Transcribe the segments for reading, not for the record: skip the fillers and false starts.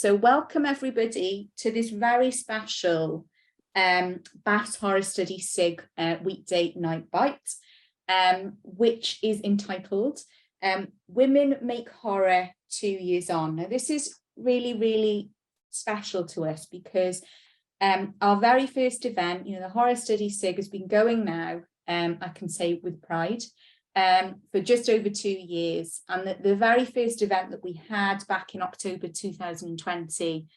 So welcome everybody to this very special BAFTSS Horror Study SIG Weekday Night Bite, which is entitled Women Make Horror 2 years on. Now this is really, really special to us because our very first event, the Horror Study SIG has been going now, I can say with pride, for just over 2 years. And the very first event that we had back in October 2020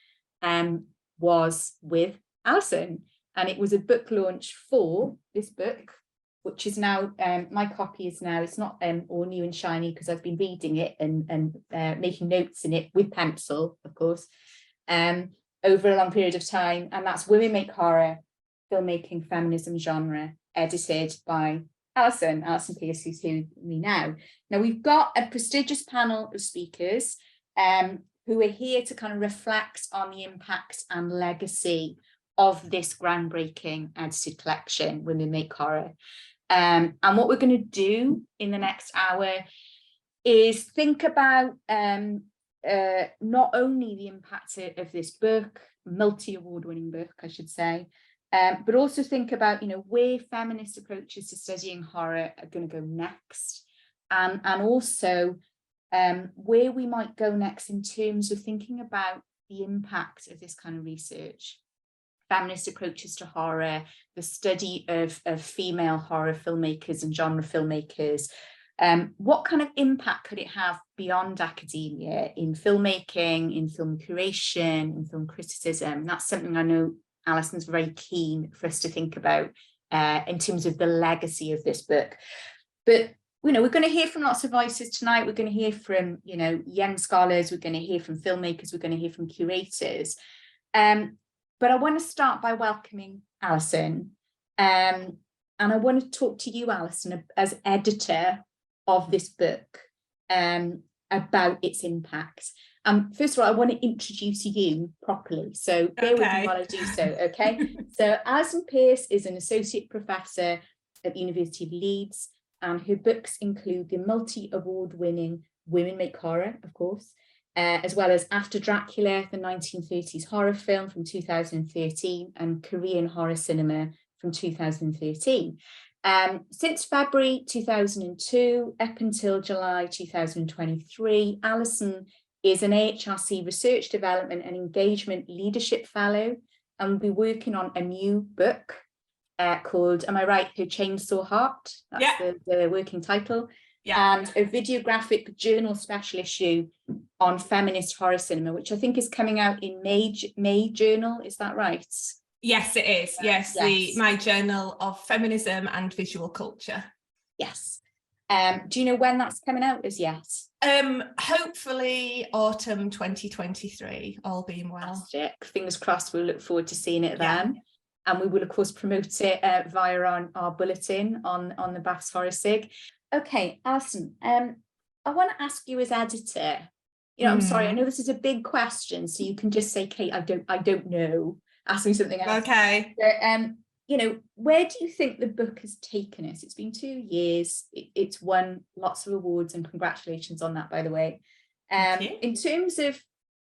was with Alison. And it was a book launch for this book, which is now, my copy is now, it's not all new and shiny because I've been reading it and making notes in it with pencil, of course, over a long period of time. And that's Women Make Horror, Filmmaking, Feminism, Genre, edited by Alison Pierce, who's here with me now. Now we've got a prestigious panel of speakers who are here to kind of reflect on the impact and legacy of this groundbreaking edited collection, Women Make Horror. And what we're going to do in the next hour is think about not only the impact of this book, multi-award-winning book, I should say, but also think about, where feminist approaches to studying horror are going to go next, and also where we might go next in terms of thinking about the impact of this kind of research, feminist approaches to horror, the study of female horror filmmakers and genre filmmakers. What kind of impact could it have beyond academia in filmmaking, in film curation, in film criticism? That's something I know Alison's very keen for us to think about in terms of the legacy of this book. But, we're going to hear from lots of voices tonight. We're going to hear from, young scholars. We're going to hear from filmmakers. We're going to hear from curators. But I want to start by welcoming Alison. And I want to talk to you, Alison, as editor of this book about its impact. First of all, I want to introduce you properly, so bear with me while I do so, okay? So Alison Pierce is an associate professor at the University of Leeds, and her books include the multi-award-winning Women Make Horror, of course, as well as After Dracula, the 1930s horror film from 2013, and Korean horror cinema from 2013. Since February 2002 up until July 2023, Alison is an AHRC Research Development and Engagement Leadership Fellow, and will be working on a new book called, am I right, Her Chainsaw Heart? That's the working title. And a videographic journal special issue on feminist horror cinema, which I think is coming out in May Journal, is that right? Yes, it is. Yes. My Journal of Feminism and Visual Culture. Yes. Do you know when that's coming out as yet? Hopefully autumn 2023, all being well. Fantastic. Fingers crossed, we'll look forward to seeing it then. And we will, of course, promote it via our bulletin on the BAFTSS Horror SIG. Okay, Alison, I want to ask you as editor, I'm sorry, I know this is a big question, so you can just say, Kate, I don't know. Ask me something else. Okay. But, where do you think the book has taken us? It's been 2 years. It's won lots of awards, and congratulations on that, by the way. In terms of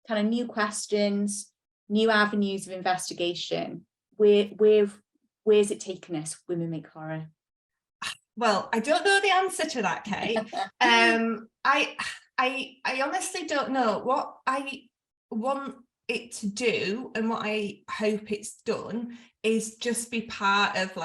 kind of new questions, new avenues of investigation, where's it taken us, Women Make Horror? Well, I don't know the answer to that, Kate. I honestly don't know. What I want it to do, and what I hope it's done, is just be part of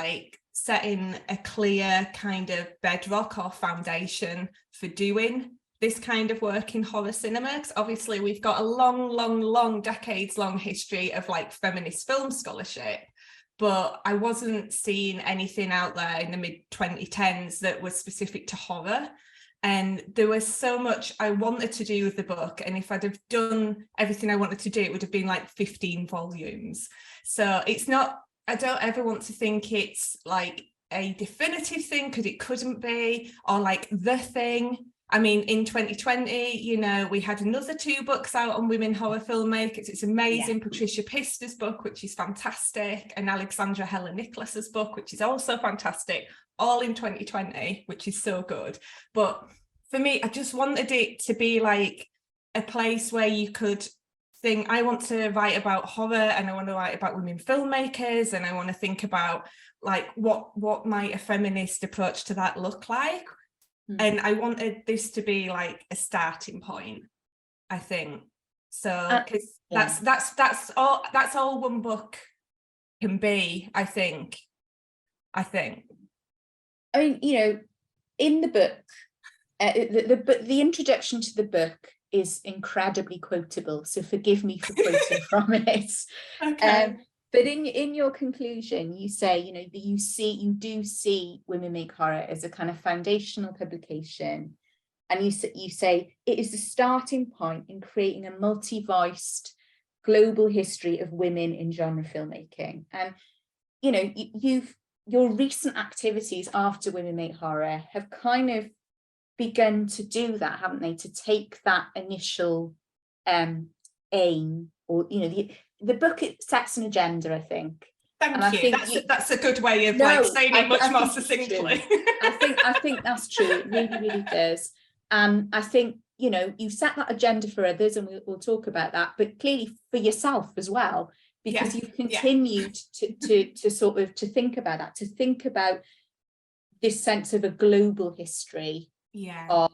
setting a clear kind of bedrock or foundation for doing this kind of work in horror cinema. Because obviously we've got a long decades-long history of feminist film scholarship, but I wasn't seeing anything out there in the mid-2010s that was specific to horror. And there was so much I wanted to do with the book, and if I'd have done everything I wanted to do, it would have been 15 volumes. So it's not, I don't ever want to think it's a definitive thing, because it couldn't be, or the thing. I mean, in 2020, we had another 2 books out on women horror filmmakers. It's amazing. Patricia Pister's book, which is fantastic, and Alexandra Helen Nicholas's book, which is also fantastic, all in 2020, which is so good. But for me, I just wanted it to be a place where you could think I want to write about horror, and I want to write about women filmmakers, and I want to think about like what might a feminist approach to that look like. And I wanted this to be like a starting point, I think. So because that's all one book can be, I think. I mean, you know, in the book, the introduction to the book is incredibly quotable, so forgive me for quoting from it. Okay. But in your conclusion, you say, you know, that you do see Women Make Horror as a kind of foundational publication, and you say it is the starting point in creating a multi-voiced global history of women in genre filmmaking. And you know, your recent activities after Women Make Horror have kind of begun to do that, haven't they? To take that initial aim, or you know, the book, it sets an agenda, I think. Thank you. That's a good way of like saying it much more succinctly. I think that's true. It really, really does. And I think, you know, you've set that agenda for others, and we'll talk about that, but clearly for yourself as well, because you've continued to sort of to think about that, to think about this sense of a global history of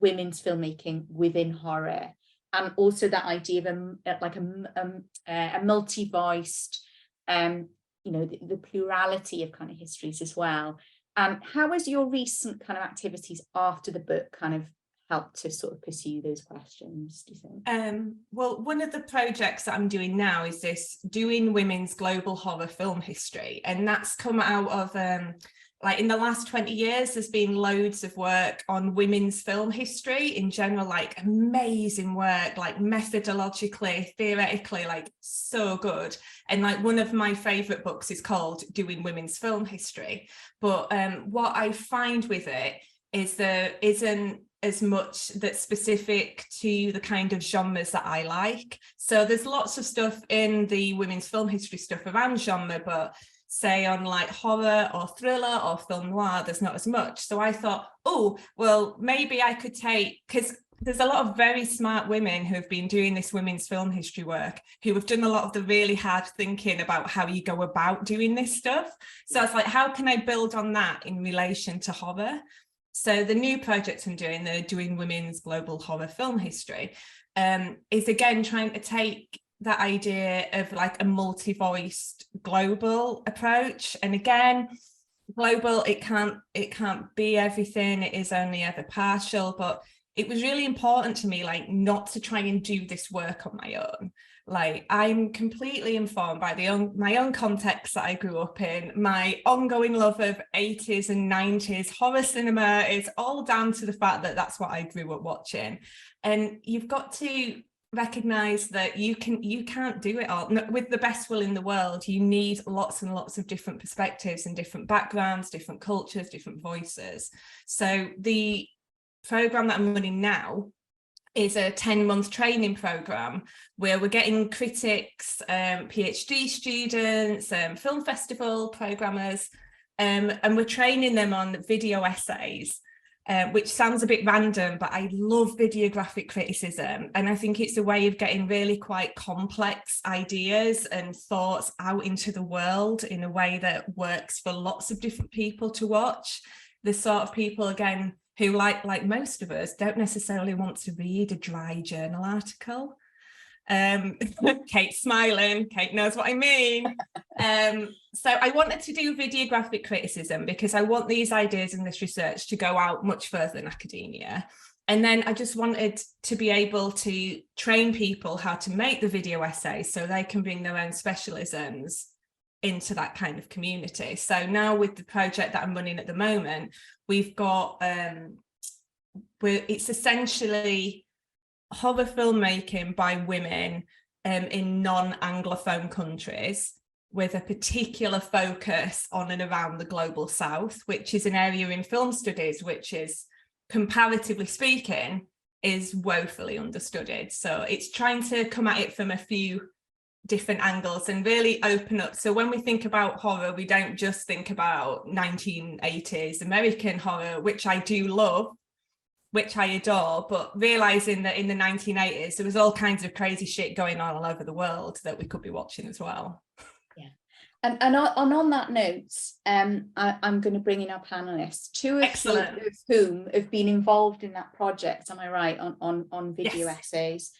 women's filmmaking within horror, and also that idea of a multi-voiced, you know, the plurality of kind of histories as well. How has your recent kind of activities after the book kind of helped to sort of pursue those questions, do you think? Well, one of the projects that I'm doing now is this doing women's global horror film history, and that's come out of like in the last 20 years there's been loads of work on women's film history in general, like amazing work, like methodologically, theoretically, like so good. And like one of my favorite books is called Doing Women's Film History. But what I find with it is there isn't as much that's specific to the kind of genres that I like. So there's lots of stuff in the women's film history stuff around genre, but say on like horror or thriller or film noir, there's not as much. So I thought, oh, well, maybe I could take, because there's a lot of very smart women who have been doing this women's film history work, who have done a lot of the really hard thinking about how you go about doing this stuff. So I was like, how can I build on that in relation to horror? So the new project I'm doing, the Doing Women's Global Horror Film History, is again trying to take that idea of like a multi-voiced global approach. And again, global, it can't be everything, it is only ever partial, but it was really important to me, like, not to try and do this work on my own. Like, I'm completely informed by my own context that I grew up in. My ongoing love of 80s and 90s horror cinema is all down to the fact that that's what I grew up watching. And you've got to recognize that you can't do it all with the best will in the world. You need lots and lots of different perspectives and different backgrounds, different cultures, different voices. So the program that I'm running now is a 10-month training program where we're getting critics, PhD students, film festival programmers, and we're training them on video essays, which sounds a bit random, but I love videographic criticism. And I think it's a way of getting really quite complex ideas and thoughts out into the world in a way that works for lots of different people to watch. The sort of people, again, who like most of us don't necessarily want to read a dry journal article. Kate's smiling, Kate knows what I mean. So I wanted to do videographic criticism because I want these ideas and this research to go out much further than academia. And then I just wanted to be able to train people how to make the video essays so they can bring their own specialisms into that kind of community. So now with the project that I'm running at the moment, we've got it's essentially horror filmmaking by women in non-Anglophone countries, with a particular focus on and around the global south, which is an area in film studies which is, comparatively speaking, is woefully understudied. So it's trying to come at it from a few different angles and really open up. So when we think about horror, we don't just think about 1980s American horror, which I do love, which I adore, but realizing that in the 1980s, there was all kinds of crazy shit going on all over the world that we could be watching as well. Yeah. And on that note, I'm going to bring in our panelists, two of whom have been involved in that project, am I right, on video essays.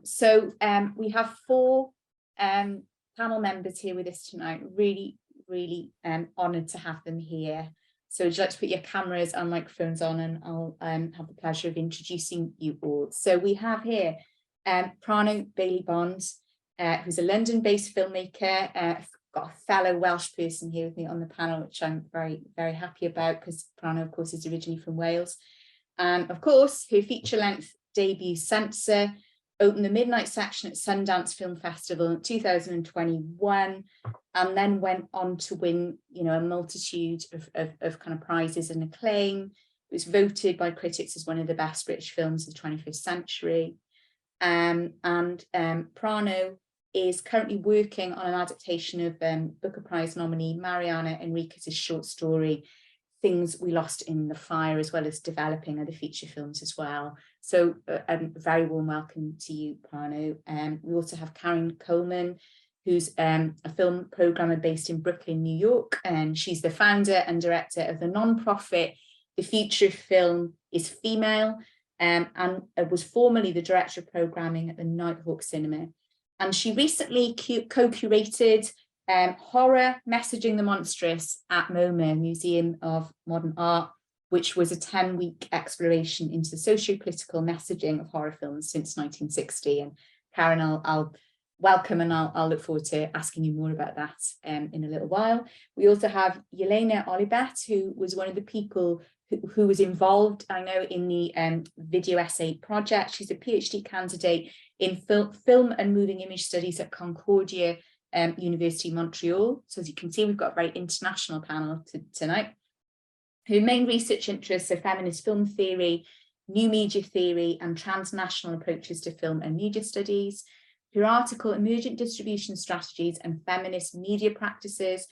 So we have four panel members here with us tonight. Really, really honoured to have them here. So would you like to put your cameras and microphones on, and I'll have the pleasure of introducing you all. So we have here Prano Bailey-Bond, who's a London-based filmmaker. I've got a fellow Welsh person here with me on the panel, which I'm very, very happy about, because Prano, of course, is originally from Wales. And of course, her feature-length debut, Censor, opened the midnight section at Sundance Film Festival in 2021, and then went on to win, you know, a multitude of kind of prizes and acclaim. It was voted by critics as one of the best British films of the 21st century. Prano is currently working on an adaptation of Booker Prize nominee Mariana Enriquez's short story, Things We Lost in the Fire, as well as developing other feature films as well. So a very warm welcome to you, Prano. We also have Caryn Coleman, who's a film programmer based in Brooklyn, New York, and she's the founder and director of the non-profit The Future of Film is Female, and was formerly the director of programming at the Nighthawk Cinema. And she recently co-curated Horror, Messaging the Monstrous at MoMA, Museum of Modern Art, which was a 10-week exploration into the socio-political messaging of horror films since 1960. And Caryn, I'll welcome, and I'll look forward to asking you more about that in a little while. We also have Ylenia Olibet, who was one of the people who was involved, I know, in the video essay project. She's a PhD candidate in film and moving image studies at Concordia University, Montreal. So as you can see, we've got a very international panel tonight. Her main research interests are feminist film theory, new media theory, and transnational approaches to film and media studies. Her article, Emergent Distribution Strategies and Feminist Media Practices,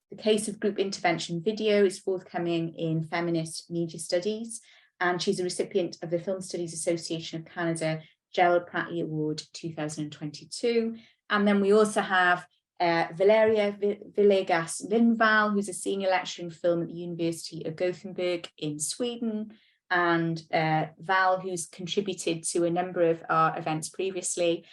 the Case of Group Intervention Video, is forthcoming in Feminist Media Studies, and she's a recipient of the Film Studies Association of Canada Gerald Pratley Award 2022. And then we also have Valeria Villegas Lindvall, who's a senior lecturer in film at the University of Gothenburg in Sweden, and Val, who's contributed to a number of our events previously,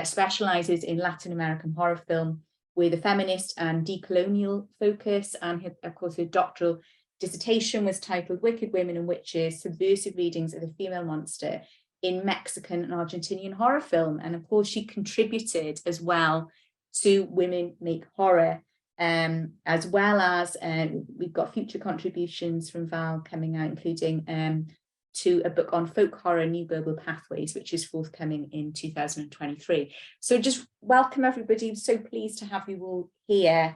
specialises in Latin American horror film with a feminist and decolonial focus, and of course her doctoral dissertation was titled Wicked Women and Witches, Subversive Readings of the Female Monster in Mexican and Argentinian Horror Film. And of course she contributed as well to Women Make Horror, as well as we've got future contributions from Val coming out, including to a book on folk horror, New Global Pathways, which is forthcoming in 2023. So just welcome everybody. I'm so pleased to have you all here.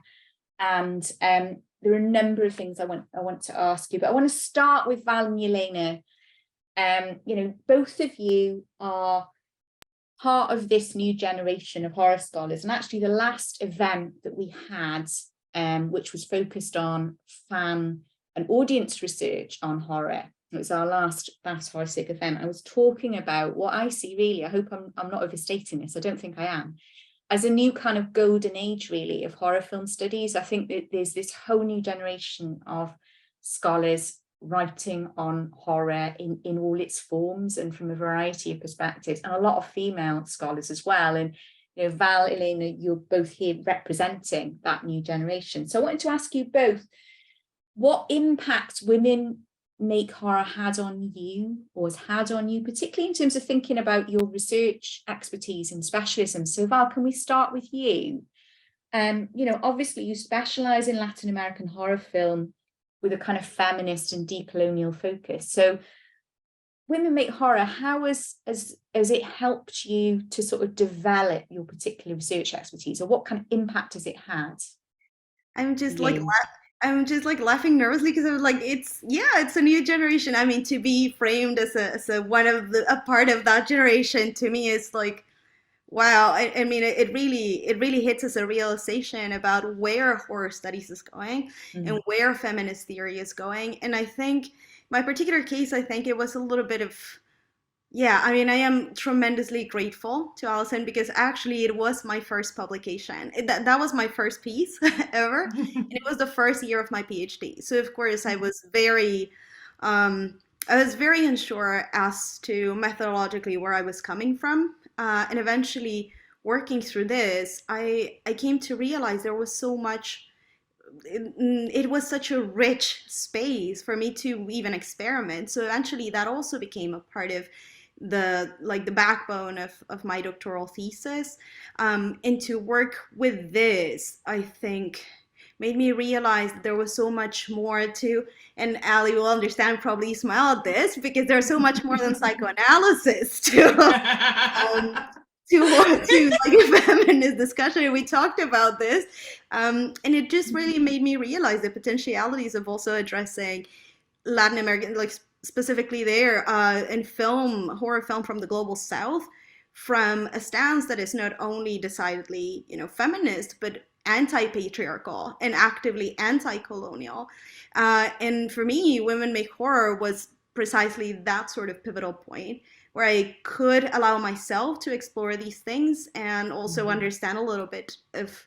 And there are a number of things I want to ask you, but I want to start with Val and Ylenia. You know, both of you are part of this new generation of horror scholars, and actually the last event that we had, which was focused on fan and audience research on horror, it was our last BAFTSS Horror Sig event. I was talking about what I see, really, I hope I'm not overstating this, I don't think I am, as a new kind of golden age, really, of horror film studies. I think that there's this whole new generation of scholars writing on horror in all its forms and from a variety of perspectives, and a lot of female scholars as well. And you know, Val, Ylenia, you're both here representing that new generation. So I wanted to ask you both, what impact Women Make Horror had on you, or has had on you, particularly in terms of thinking about your research expertise and specialism. So Val, can we start with you? You know, obviously you specialise in Latin American horror film with a kind of feminist and decolonial focus. So Women Make Horror, how has it helped you to sort of develop your particular research expertise, or what kind of impact has it had? I'm just like laughing nervously because I was like, it's a new generation. I mean, to be framed as a part of that generation, to me is like, wow. I mean, it really hits us a realization about where horror studies is going and where feminist theory is going. And I think my particular case, I think it was a little bit of, yeah, I mean, I am tremendously grateful to Alison because actually it was my first publication. That was my first piece ever. And it was the first year of my PhD. So of course I was very unsure as to methodologically where I was coming from. And eventually working through this, I came to realize there was so much, it was such a rich space for me to even experiment. So eventually that also became a part of the backbone of my doctoral thesis. And to work with this, I think made me realize that there was so much more to, and Ali will understand, probably smile at this, because there's so much more than psychoanalysis to like a feminist discussion. We talked about this, and it just really made me realize the potentialities of also addressing Latin American, like specifically there in film, horror film from the global south, from a stance that is not only decidedly, feminist, but anti-patriarchal and actively anti-colonial. And for me, Women Make Horror was precisely that sort of pivotal point where I could allow myself to explore these things and also understand a little bit of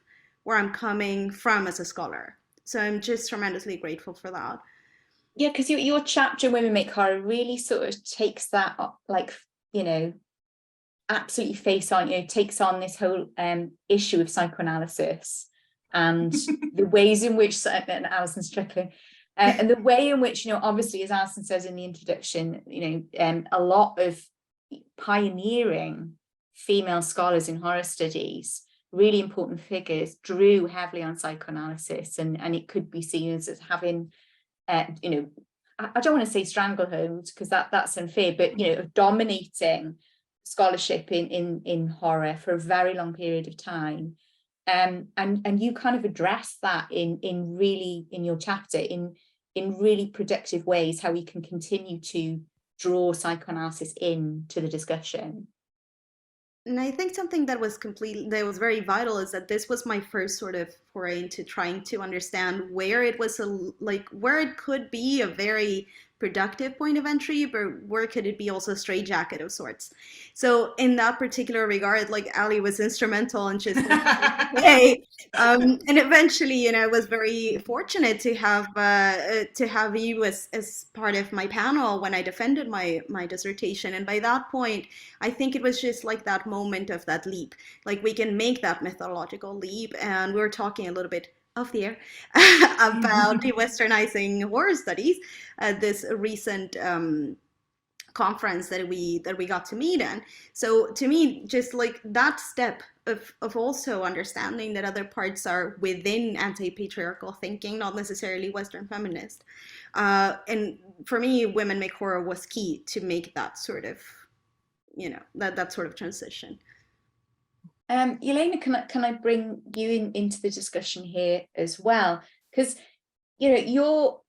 where I'm coming from as a scholar. So I'm just tremendously grateful for that. Yeah, because your chapter in Women Make Horror really sort of takes that, like, absolutely face on, takes on this whole issue of psychoanalysis and the ways in which, and Alison's trickling, and the way in which, obviously, as Alison says in the introduction, a lot of pioneering female scholars in horror studies, really important figures, drew heavily on psychoanalysis, and it could be seen as having, I don't want to say stranglehold because that's unfair, but dominating scholarship in horror for a very long period of time. And you kind of address that in your chapter in really productive ways, how we can continue to draw psychoanalysis into the discussion. And I think something that was very vital is that this was my first sort of foray into trying to understand where it was where it could be a very productive point of entry, but where could it be also a straitjacket of sorts. So in that particular regard, like Ali was instrumental in just hey. And eventually, I was very fortunate to have you as part of my panel when I defended my dissertation. And by that point, I think it was just like that moment of that leap. Like we can make that methodological leap. And we were talking a little bit off the air about de-Westernizing horror studies at this recent conference that we got to meet in. So to me, just like that step of also understanding that other parts are within anti-patriarchal thinking, not necessarily Western feminist. And for me, Women Make Horror was key to make that sort of, that sort of transition. Ylenia, can I bring you into the discussion here as well? Because you're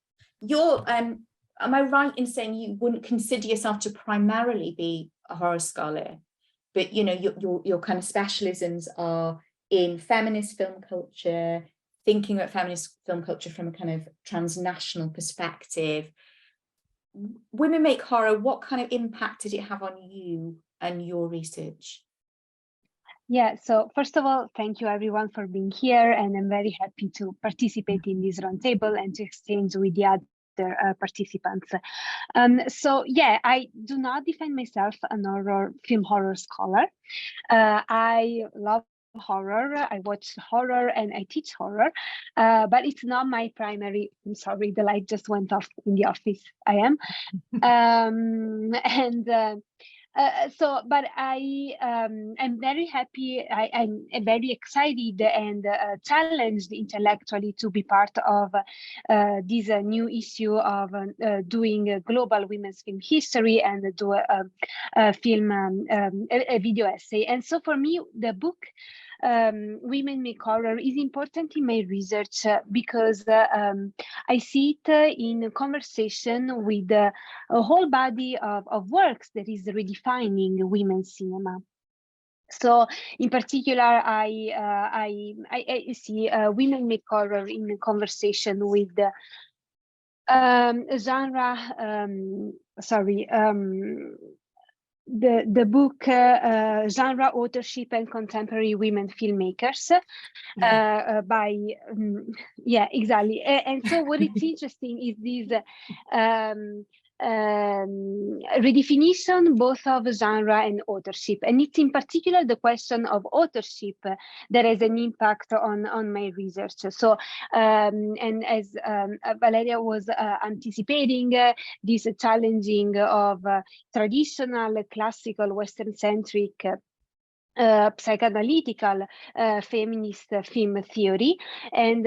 am I right in saying you wouldn't consider yourself to primarily be a horror scholar, but your kind of specialisms are in feminist film culture, thinking about feminist film culture from a kind of transnational perspective. Women Make Horror, what kind of impact did it have on you and your research? Yeah, so first of all, thank you everyone for being here, and I'm very happy to participate in this roundtable and to exchange with the other participants. So yeah, I do not define myself an film horror scholar. I love horror, I watch horror and I teach horror, but it's not my primary. I'm sorry, the light just went off in the office. I am. But I'm very happy. I'm very excited and challenged intellectually to be part of this new issue of doing a global women's film history and do a video essay. And so for me, the book Women Make Horror is important in my research because I see it in conversation with a whole body of works that is redefining women's cinema. So in particular, I see Women Make Horror in conversation with genre, sorry, the book Genre, Authorship and Contemporary Women Filmmakers by yeah, exactly. And so what it's interesting is this redefinition both of genre and authorship, and it's in particular the question of authorship that has an impact on my research. So and as Valeria was anticipating, this challenging of traditional classical Western-centric psychoanalytical feminist film theory, and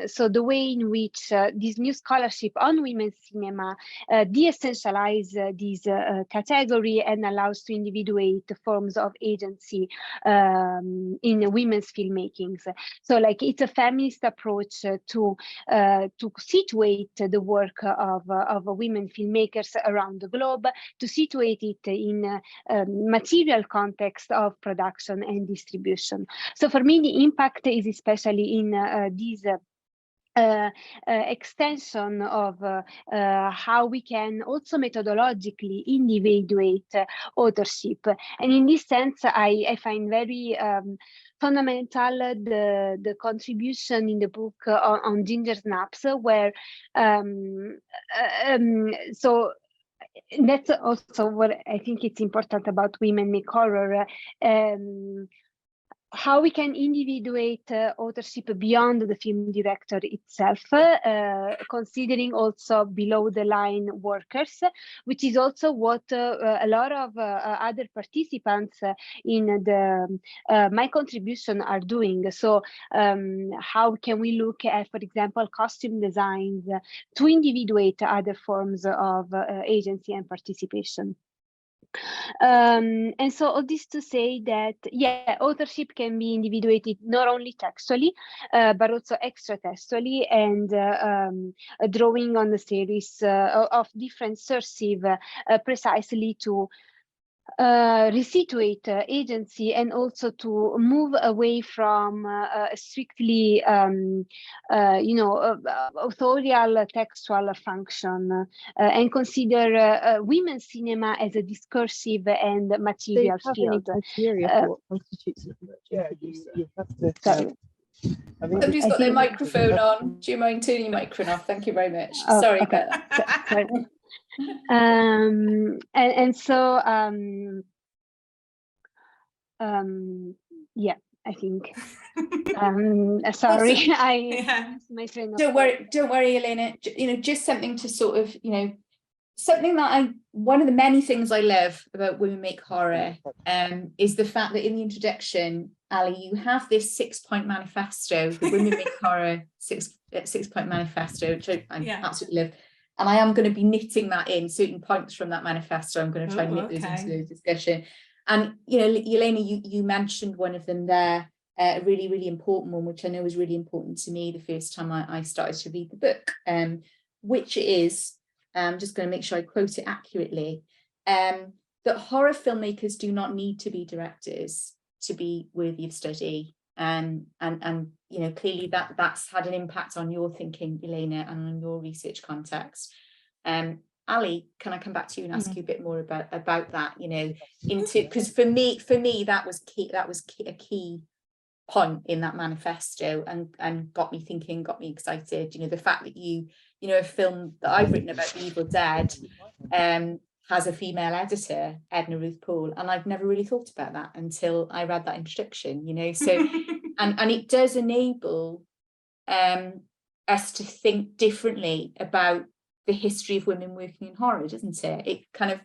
so the way in which this new scholarship on women's cinema de-essentialize this category and allows to individuate forms of agency in women's filmmakings. So like it's a feminist approach to situate the work of women filmmakers around the globe, to situate it in material context of production and distribution. So for me, the impact is especially in this extension of how we can also methodologically individuate authorship. And in this sense, I find very fundamental the contribution in the book on ginger snaps, where so that's also what I think it's important about Women Make Horror, how we can individuate authorship beyond the film director itself, considering also below the line workers, which is also what a lot of other participants in the my contribution are doing. So how can we look at, for example, costume designs to individuate other forms of agency and participation? And so all this to say that, yeah, authorship can be individuated not only textually, but also extra-textually, and drawing on the series of different sources precisely to resituate agency, and also to move away from strictly authorial textual function, and consider women's cinema as a discursive and material field. You have to. Sorry. Somebody's got their microphone on. Do you mind turning your microphone off? Thank you very much. Sorry about that. Sorry. And so yeah, I think sorry, my train of Don't worry, Ylenia. Just something to sort of, something that one of the many things I love about Women Make Horror is the fact that in the introduction, Ali, you have this 6-point manifesto, the Women Make Horror six-point manifesto, which I absolutely love. And I am going to be knitting that in, certain points from that manifesto. I'm going to try and knit those into the discussion. And, Ylenia, you mentioned one of them there, a really, really important one, which I know was really important to me the first time I started to read the book, which is, I'm just going to make sure I quote it accurately, that horror filmmakers do not need to be directors to be worthy of study. And clearly that's had an impact on your thinking, Ylenia, and on your research context. Ali, can I come back to you and ask you a bit more about that? Because for me that was a key point in that manifesto, and got me thinking, got me excited. The fact that a film that I've written about, The Evil Dead, has a female editor, Edna Ruth Paul, and I've never really thought about that until I read that introduction, so and it does enable us to think differently about the history of women working in horror, doesn't it? It kind of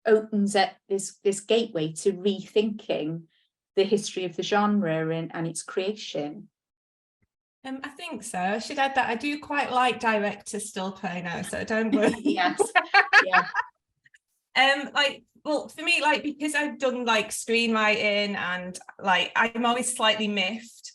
opens up this gateway to rethinking the history of the genre and its creation. I think so. I should add that I do quite like directors still, Prano, so don't worry. Yes. Yeah. Well, for me, because I've done screenwriting, and I'm always slightly miffed.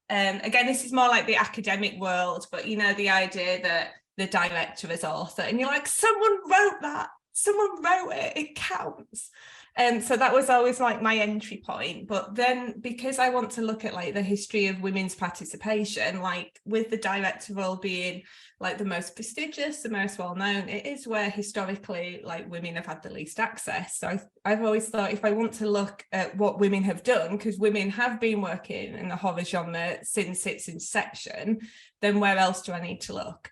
Again, this is more like the academic world, but the idea that the director is author, and you're like, someone wrote that, someone wrote it, it counts. So that was always like my entry point. But then because I want to look at like the history of women's participation, like with the director role being like the most prestigious, the most well-known, it is where historically like women have had the least access. So I've always thought, if I want to look at what women have done, because women have been working in the horror genre since its inception, then where else do I need to look?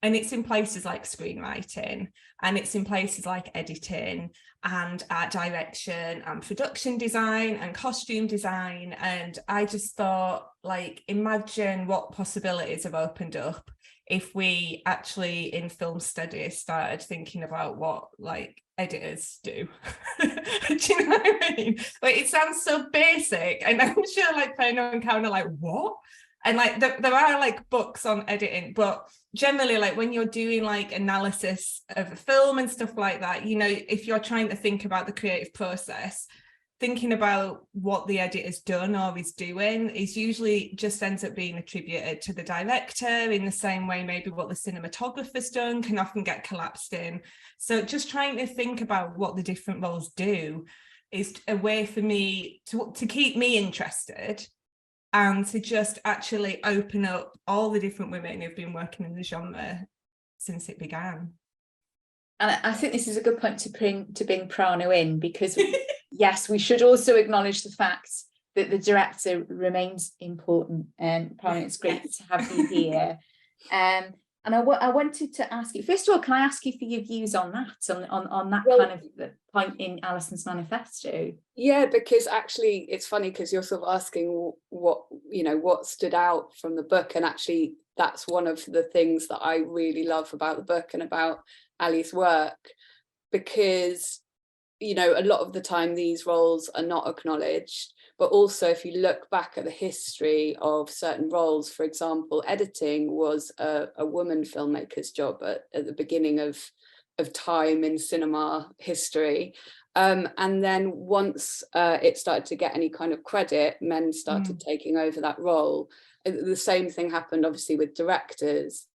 And it's in places like screenwriting, and it's in places like editing and art direction and production design and costume design. And I just thought, like, imagine what possibilities have opened up if we actually in film studies started thinking about what like editors do. Do you know what I mean? Like, it sounds so basic, and I'm sure like Prano and Caryn are like, what? And like there are like books on editing, but generally like when you're doing like analysis of a film and stuff like that, you know, if you're trying to think about the creative process, thinking about what the editor's done or is doing is usually just ends up being attributed to the director, in the same way maybe what the cinematographer's done can often get collapsed in. So just trying to think about what the different roles do is a way for me to keep me interested, and to just actually open up all the different women who've been working in the genre since it began. And I think this is a good point to bring Prano in, because yes, we should also acknowledge the fact that the director remains important. Prano, it's great to have you here. And I wanted to ask you, first of all, can I ask you for your views on that, on that kind of point in Alison's manifesto? Yeah, because actually it's funny because you're sort of asking what stood out from the book, and actually that's one of the things that I really love about the book and about Ali's work, because a lot of the time these roles are not acknowledged. But also, if you look back at the history of certain roles, for example, editing was a woman filmmaker's job at the beginning of time in cinema history. And then once it started to get any kind of credit, men started taking over that role. The same thing happened, obviously, with directors.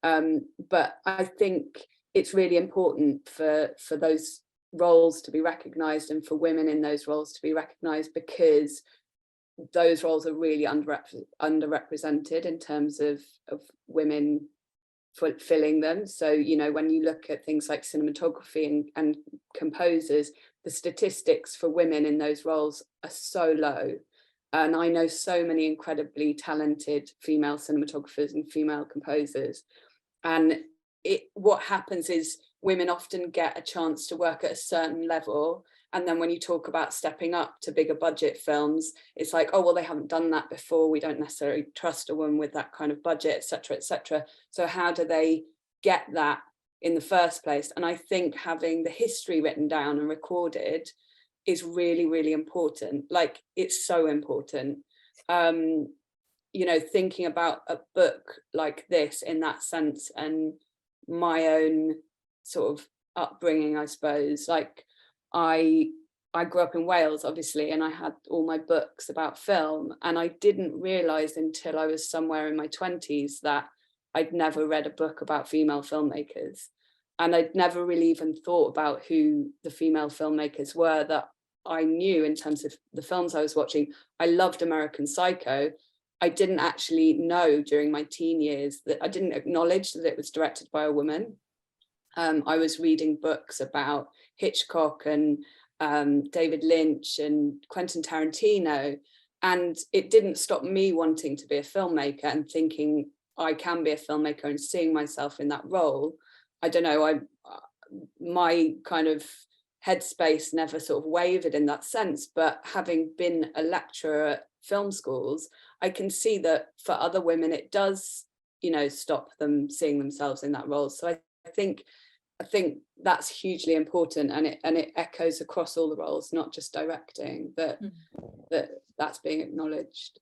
But I think it's really important for those roles to be recognized and for women in those roles to be recognized, because those roles are really underrepresented in terms of women filling them. So when you look at things like cinematography and composers, the statistics for women in those roles are so low. And I know so many incredibly talented female cinematographers and female composers, and what happens is women often get a chance to work at a certain level, and then when you talk about stepping up to bigger budget films, it's like, oh well, they haven't done that before, we don't necessarily trust a woman with that kind of budget, etc., etc. So how do they get that in the first place? And I think having the history written down and recorded is really, really important. Like, it's so important. Thinking about a book like this in that sense, and my own sort of upbringing, I suppose. Like, I grew up in Wales, obviously, and I had all my books about film, and I didn't realise until I was somewhere in my 20s that I'd never read a book about female filmmakers, and I'd never really even thought about who the female filmmakers were that I knew in terms of the films I was watching. I loved American Psycho. I didn't actually know during my teen years that I didn't acknowledge that it was directed by a woman. I was reading books about Hitchcock and David Lynch and Quentin Tarantino, and it didn't stop me wanting to be a filmmaker and thinking I can be a filmmaker and seeing myself in that role. I don't know, my kind of headspace never sort of wavered in that sense, but having been a lecturer at film schools, I can see that for other women it does, stop them seeing themselves in that role. So I think that's hugely important, and it echoes across all the roles, not just directing, that's being acknowledged.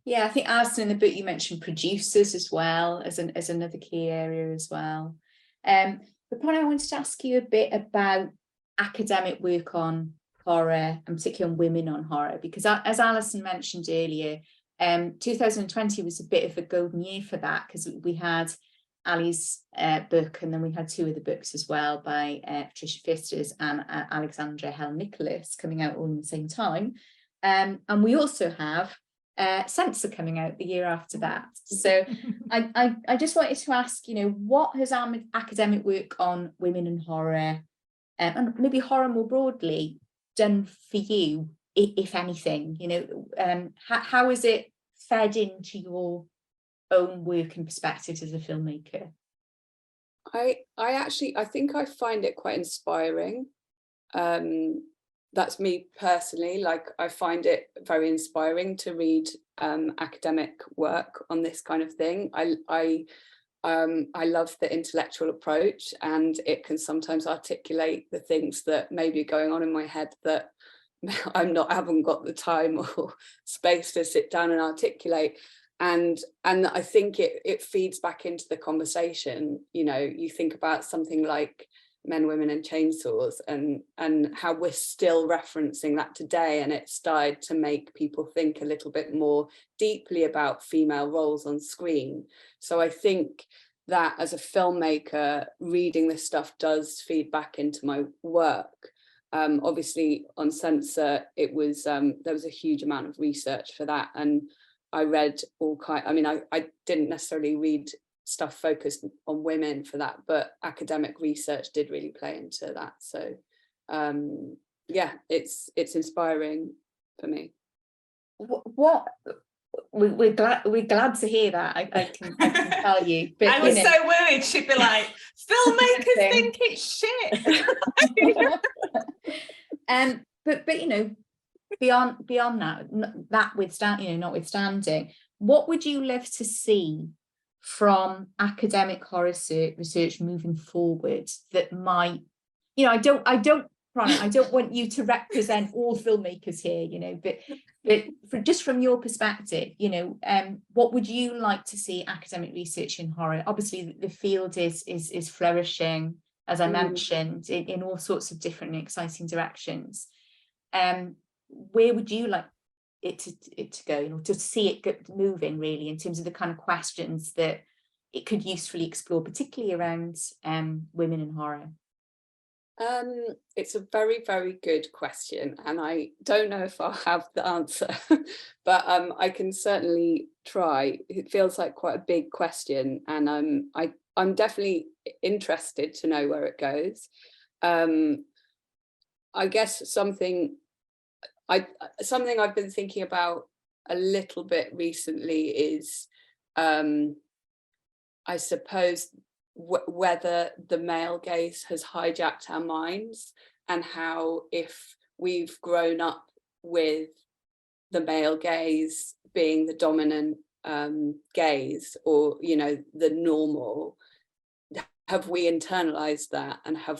Yeah, I think Alison, in the book you mentioned producers as well as another key area as well. But Prano, I wanted to ask you a bit about academic work on horror, and particularly on women on horror, because as Alison mentioned earlier, 2020 was a bit of a golden year for that, because we had Ali's book, and then we had 2 other books as well by Patricia Fisters and Alexandra Helen Nicholas coming out all at the same time. And we also have Censor coming out the year after that. So I just wanted to ask, you know, what has academic work on women in horror, and maybe horror more broadly, done for you, if anything? You know, how is it fed into your own work and perspectives as a filmmaker? I think I find it quite inspiring. That's me personally. Like, I find it very inspiring to read academic work on this kind of thing. I love the intellectual approach, and it can sometimes articulate the things that may be going on in my head that I haven't got the time or space to sit down and articulate. And I think it feeds back into the conversation. You know, you think about something like Men, Women and Chainsaws, and how we're still referencing that today, and it started to make people think a little bit more deeply about female roles on screen. So I think that as a filmmaker, reading this stuff does feed back into my work. Obviously on Censor, it was there was a huge amount of research for that, and I read I didn't necessarily read stuff focused on women for that, but academic research did really play into that. So yeah, it's inspiring for me. What we're glad to hear that. I can tell you. But I was so worried she'd be like, filmmakers think it's shit. But you know, beyond that, notwithstanding, what would you love to see from academic horror research moving forward that might, you know, I don't want you to represent all filmmakers here, you know, but just from your perspective, you know, what would you like to see academic research in horror? Obviously the field is flourishing, as I mentioned, in all sorts of different and exciting directions. Where would you like it to go, you know, to see it get moving, really, in terms of the kind of questions that it could usefully explore, particularly around women in horror? It's a very, very good question, and I don't know if I'll have the answer, but I can certainly try. It feels like quite a big question, and I'm definitely interested to know where it goes. I guess something I've been thinking about a little bit recently is, I suppose, whether the male gaze has hijacked our minds, and how, if we've grown up with the male gaze being the dominant gaze, or, you know, the normal, have we internalized that, and how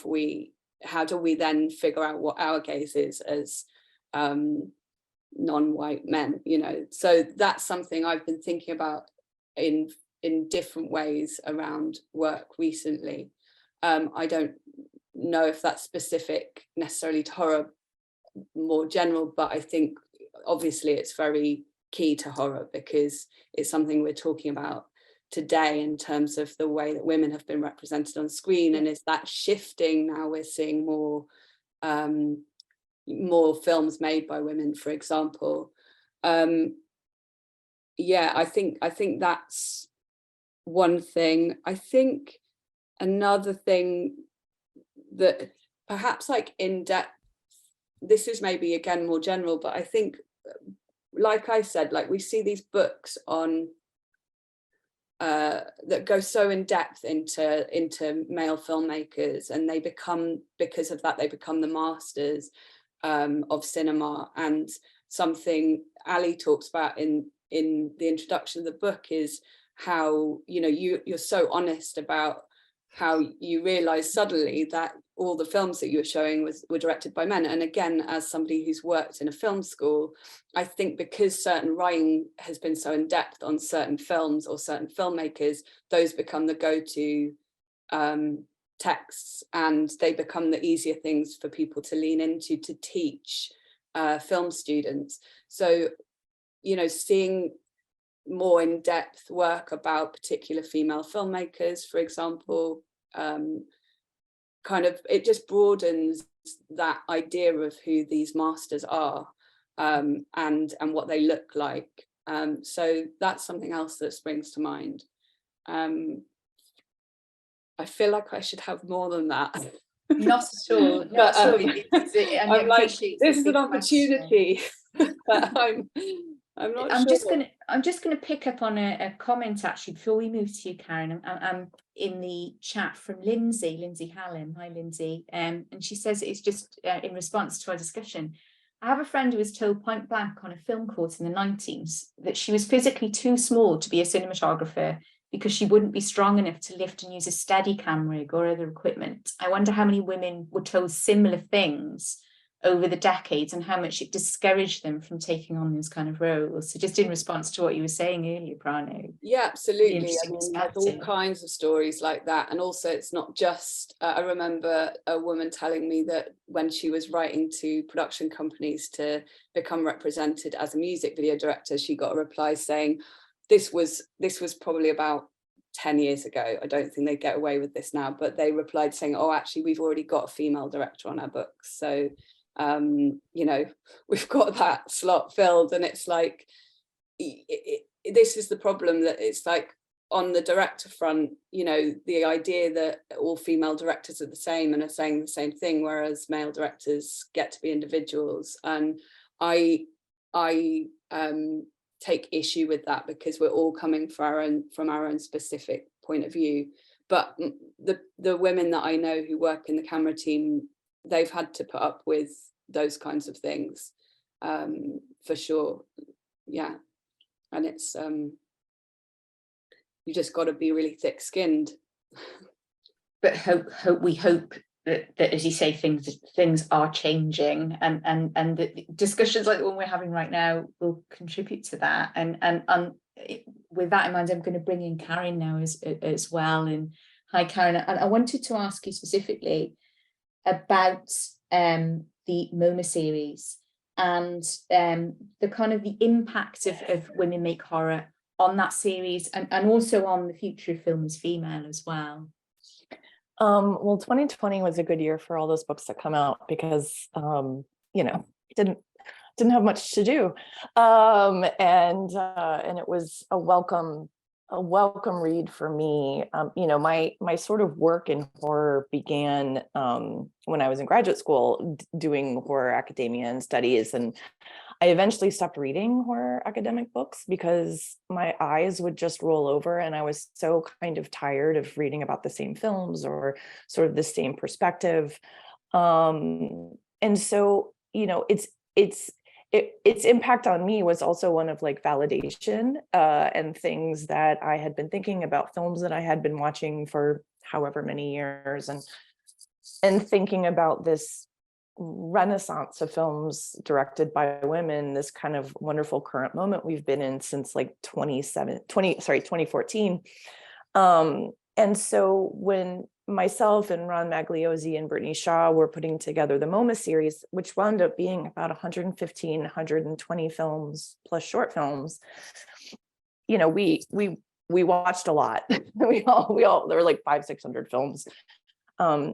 do we then figure out what our gaze is as non-white men, you know? So that's something I've been thinking about in different ways around work recently. I don't know if that's specific necessarily to horror, more general, but I think obviously it's very key to horror, because it's something we're talking about today in terms of the way that women have been represented on screen. And is that shifting now? We're seeing more films made by women, for example. Yeah, I think that's one thing. I think another thing that perhaps, like, in depth, this is maybe again more general, but I think, like I said, like, we see these books on that go so in depth into male filmmakers, and they become, because of that, they become the masters of cinema. And something Ali talks about in the introduction of the book is how, you know, you're so honest about how you realize suddenly that all the films that you were showing were directed by men. And again, as somebody who's worked in a film school, I think because certain writing has been so in depth on certain films or certain filmmakers, those become the go-to texts, and they become the easier things for people to lean into to teach film students. So, you know, seeing more in-depth work about particular female filmmakers, for example. Kind of, it just broadens that idea of who these masters are, and what they look like. So that's something else that springs to mind. I feel like I should have more than that. Not at all. Not at all. I'm like, this is an opportunity, but I'm not sure. I'm just gonna pick up on a comment actually before we move to you, Caryn. I'm in the chat from Lindsay Hallam. Hi, Lindsay. And she says it's just in response to our discussion. I have a friend who was told point blank on a film course in the 90s that she was physically too small to be a cinematographer because she wouldn't be strong enough to lift and use a Steadicam rig or other equipment. I wonder how many women were told similar things over the decades and how much it discouraged them from taking on those kind of roles. So just in response to what you were saying earlier, Prano. Yeah, absolutely. I mean, there's all kinds of stories like that. And also it's not just, I remember a woman telling me that when she was writing to production companies to become represented as a music video director, she got a reply saying, this was probably about 10 years ago. I don't think they get away with this now, but they replied saying, oh, actually, we've already got a female director on our books. So, you know, we've got that slot filled. And it's like, this is the problem, that it's like on the director front, you know, the idea that all female directors are the same and are saying the same thing, whereas male directors get to be individuals. And I take issue with that, because we're all coming from our own specific point of view. But the women that I know who work in the camera team, they've had to put up with those kinds of things, for sure. Yeah. And it's you just got to be really thick-skinned. But we hope that, as you say, things are changing, and the discussions like the one we're having right now will contribute to that. And with that in mind, I'm going to bring in Caryn now as well. And hi, Caryn. And I wanted to ask you specifically about the MoMA series and the kind of the impact of Women Make Horror on that series, and also on the future of film as female as well. Well, 2020 was a good year for all those books that come out, because you know, didn't have much to do, and it was a welcome read for me. You know, my sort of work in horror began when I was in graduate school doing horror academia and studies, and I eventually stopped reading horror academic books because my eyes would just roll over, and I was so kind of tired of reading about the same films or sort of the same perspective. And so, you know, its impact on me was also one of like validation and things that I had been thinking about, films that I had been watching for however many years, and thinking about this renaissance of films directed by women, this kind of wonderful current moment we've been in since like 2014. And so when myself and Ron Magliozzi and Brittany Shaw were putting together the MoMA series, which wound up being about 115, 120 films plus short films, you know, we watched a lot. we all there were like 500-600 films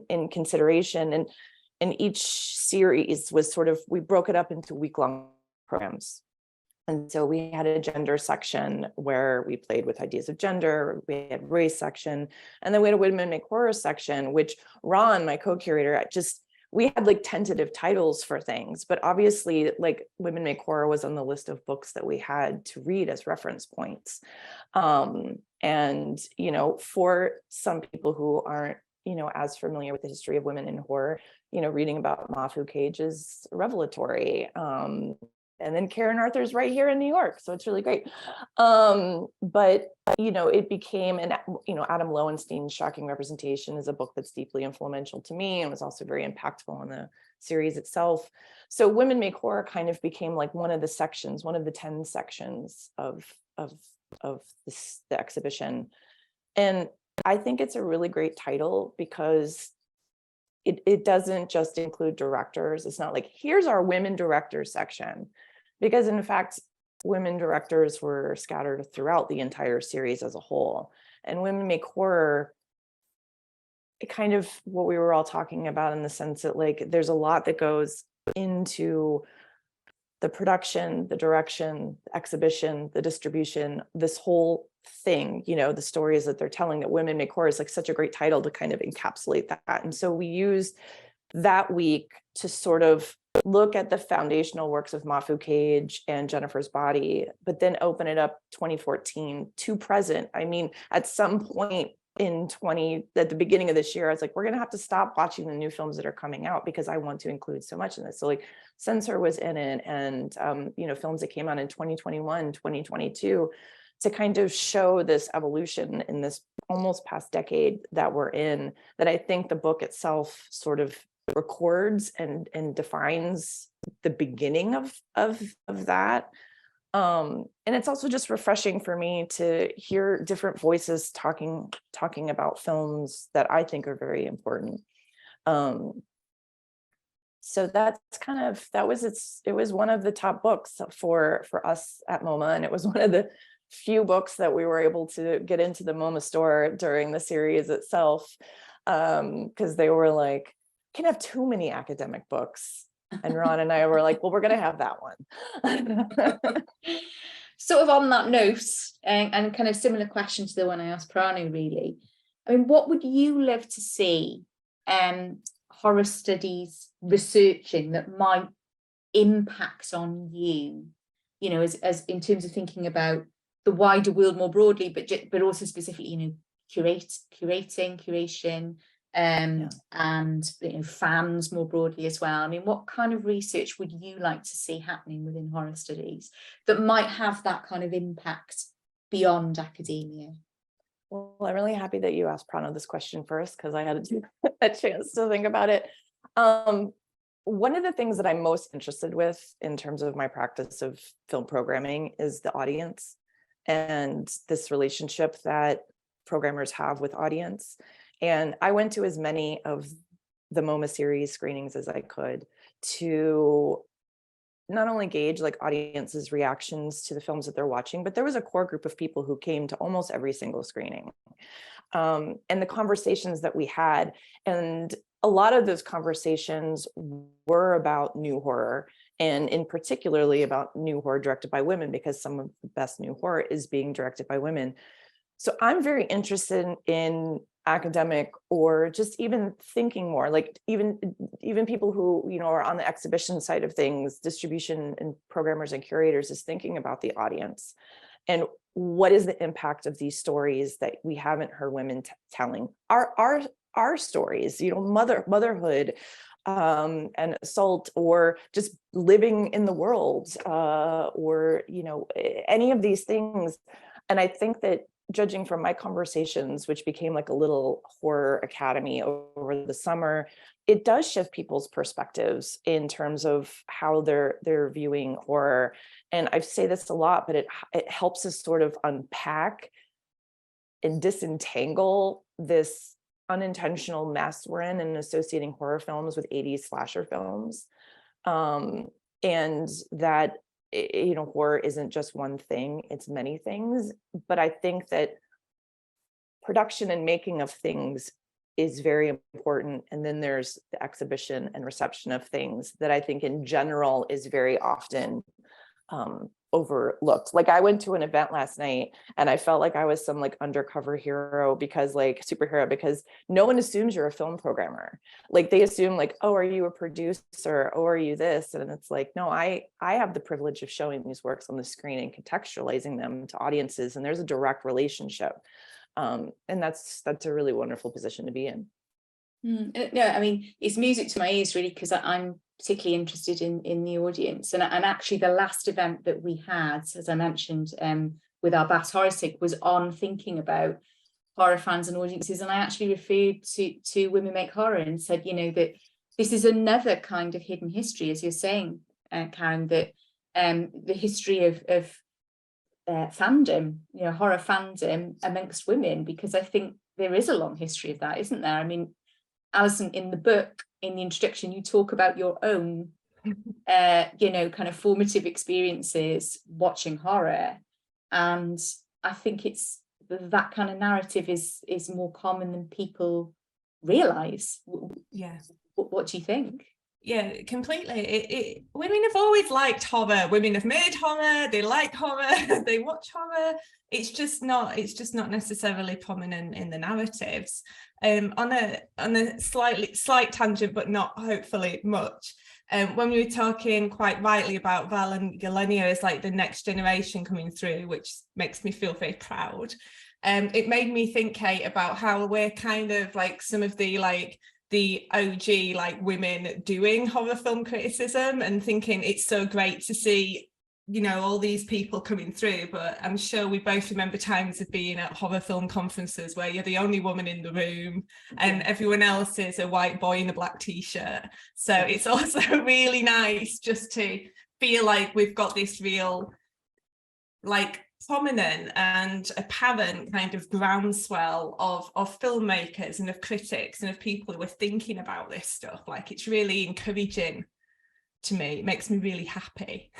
in consideration, and each series was sort of, we broke it up into week-long programs. And so we had a gender section where we played with ideas of gender, we had race section, and then we had a Women Make Horror section, which Ron, my co-curator, we had like tentative titles for things, but obviously like Women Make Horror was on the list of books that we had to read as reference points. And, you know, for some people who aren't, you know, as familiar with the history of women in horror, you know, reading about Mafu Cage is revelatory. And then Karen Arthur's right here in New York, so it's really great. But, you know, it became, you know, Adam Lowenstein's Shocking Representation is a book that's deeply influential to me and was also very impactful on the series itself. So Women Make Horror kind of became like one of the sections, one of the 10 sections of the exhibition. And I think it's a really great title because it doesn't just include directors. It's not like, here's our women directors section, because in fact, women directors were scattered throughout the entire series as a whole. And Women Make Horror, kind of what we were all talking about, in the sense that like there's a lot that goes into the production, the direction, the exhibition, the distribution, this whole thing, you know, the stories that they're telling. That Women Make Horror is like such a great title to kind of encapsulate that. And so we used that week to sort of look at the foundational works of Mafu Cage and Jennifer's Body, but then open it up 2014 to present. I mean, at some point at the beginning of this year, I was like, we're going to have to stop watching the new films that are coming out because I want to include so much in this. So like Censor was in it, and you know, films that came out in 2021, 2022, to kind of show this evolution in this almost past decade that we're in, that I think the book itself sort of records and defines the beginning of that. And it's also just refreshing for me to hear different voices talking about films that I think are very important. So that's kind of, it was one of the top books for us at MoMA, and it was one of the few books that we were able to get into the MoMA store during the series itself, because they were like, can't have too many academic books. And Ron and I were like, well, we're going to have that one. Sort of on that note, and kind of similar question to the one I asked Prano, really. I mean, what would you love to see horror studies researching that might impact on you, you know, as in terms of thinking about the wider world more broadly, but also specifically, you know, curation, and you know, fans more broadly as well. I mean, what kind of research would you like to see happening within horror studies that might have that kind of impact beyond academia? Well, I'm really happy that you asked Prano this question first, because I had a chance to think about it. One of the things that I'm most interested with in terms of my practice of film programming is the audience, and this relationship that programmers have with audience. And I went to as many of the MoMA series screenings as I could to not only gauge like audiences' reactions to the films that they're watching, but there was a core group of people who came to almost every single screening. And the conversations that we had, and a lot of those conversations were about new horror, and in particularly about new horror directed by women, because some of the best new horror is being directed by women. So I'm very interested in academic, or just even thinking more like even people who, you know, are on the exhibition side of things, distribution and programmers and curators, is thinking about the audience and what is the impact of these stories that we haven't heard women telling. Our stories, you know, motherhood, and assault, or just living in the world, or, you know, any of these things. And I think that, judging from my conversations, which became like a little horror academy over the summer, it does shift people's perspectives in terms of how they're viewing horror. And I say this a lot, but it helps us sort of unpack and disentangle this unintentional mess we're in and associating horror films with 80s slasher films. And that, you know, horror isn't just one thing, it's many things. But I think that production and making of things is very important. And then there's the exhibition and reception of things that I think in general is very often overlooked. Like I went to an event last night and I felt like I was some like undercover hero, because like superhero, because no one assumes you're a film programmer. Like they assume like, oh, are you a producer? Oh, are you this? And it's like, no, I have the privilege of showing these works on the screen and contextualizing them to audiences. And there's a direct relationship. And that's a really wonderful position to be in. No, I mean, it's music to my ears, really, because I'm particularly interested in the audience. And actually the last event that we had, as I mentioned, with our BAFTSS Horror SIG, was on thinking about horror fans and audiences. And I actually referred to Women Make Horror and said, you know, that this is another kind of hidden history, as you're saying, Caryn, that the history of fandom, you know, horror fandom amongst women, because I think there is a long history of that, isn't there? I mean, Alison, in the book, in the introduction, you talk about your own you know, kind of formative experiences watching horror, and I think it's that kind of narrative is more common than people realize. Yeah. What do you think? Yeah, completely. Women have always liked horror. Women have made horror. They like horror. They watch horror. It's just not necessarily prominent in the narratives. On a slight tangent, but not hopefully much. When we were talking quite rightly about Val and Ylenia as like the next generation coming through, which makes me feel very proud. It made me think, Kate, about how we're kind of like some of the OG like women doing horror film criticism, and thinking it's so great to see, you know, all these people coming through. But I'm sure we both remember times of being at horror film conferences where you're the only woman in the room and everyone else is a white boy in a black t-shirt. So it's also really nice just to feel like we've got this real like prominent and apparent kind of groundswell of filmmakers and of critics and of people who are thinking about this stuff. Like, it's really encouraging to me. It makes me really happy.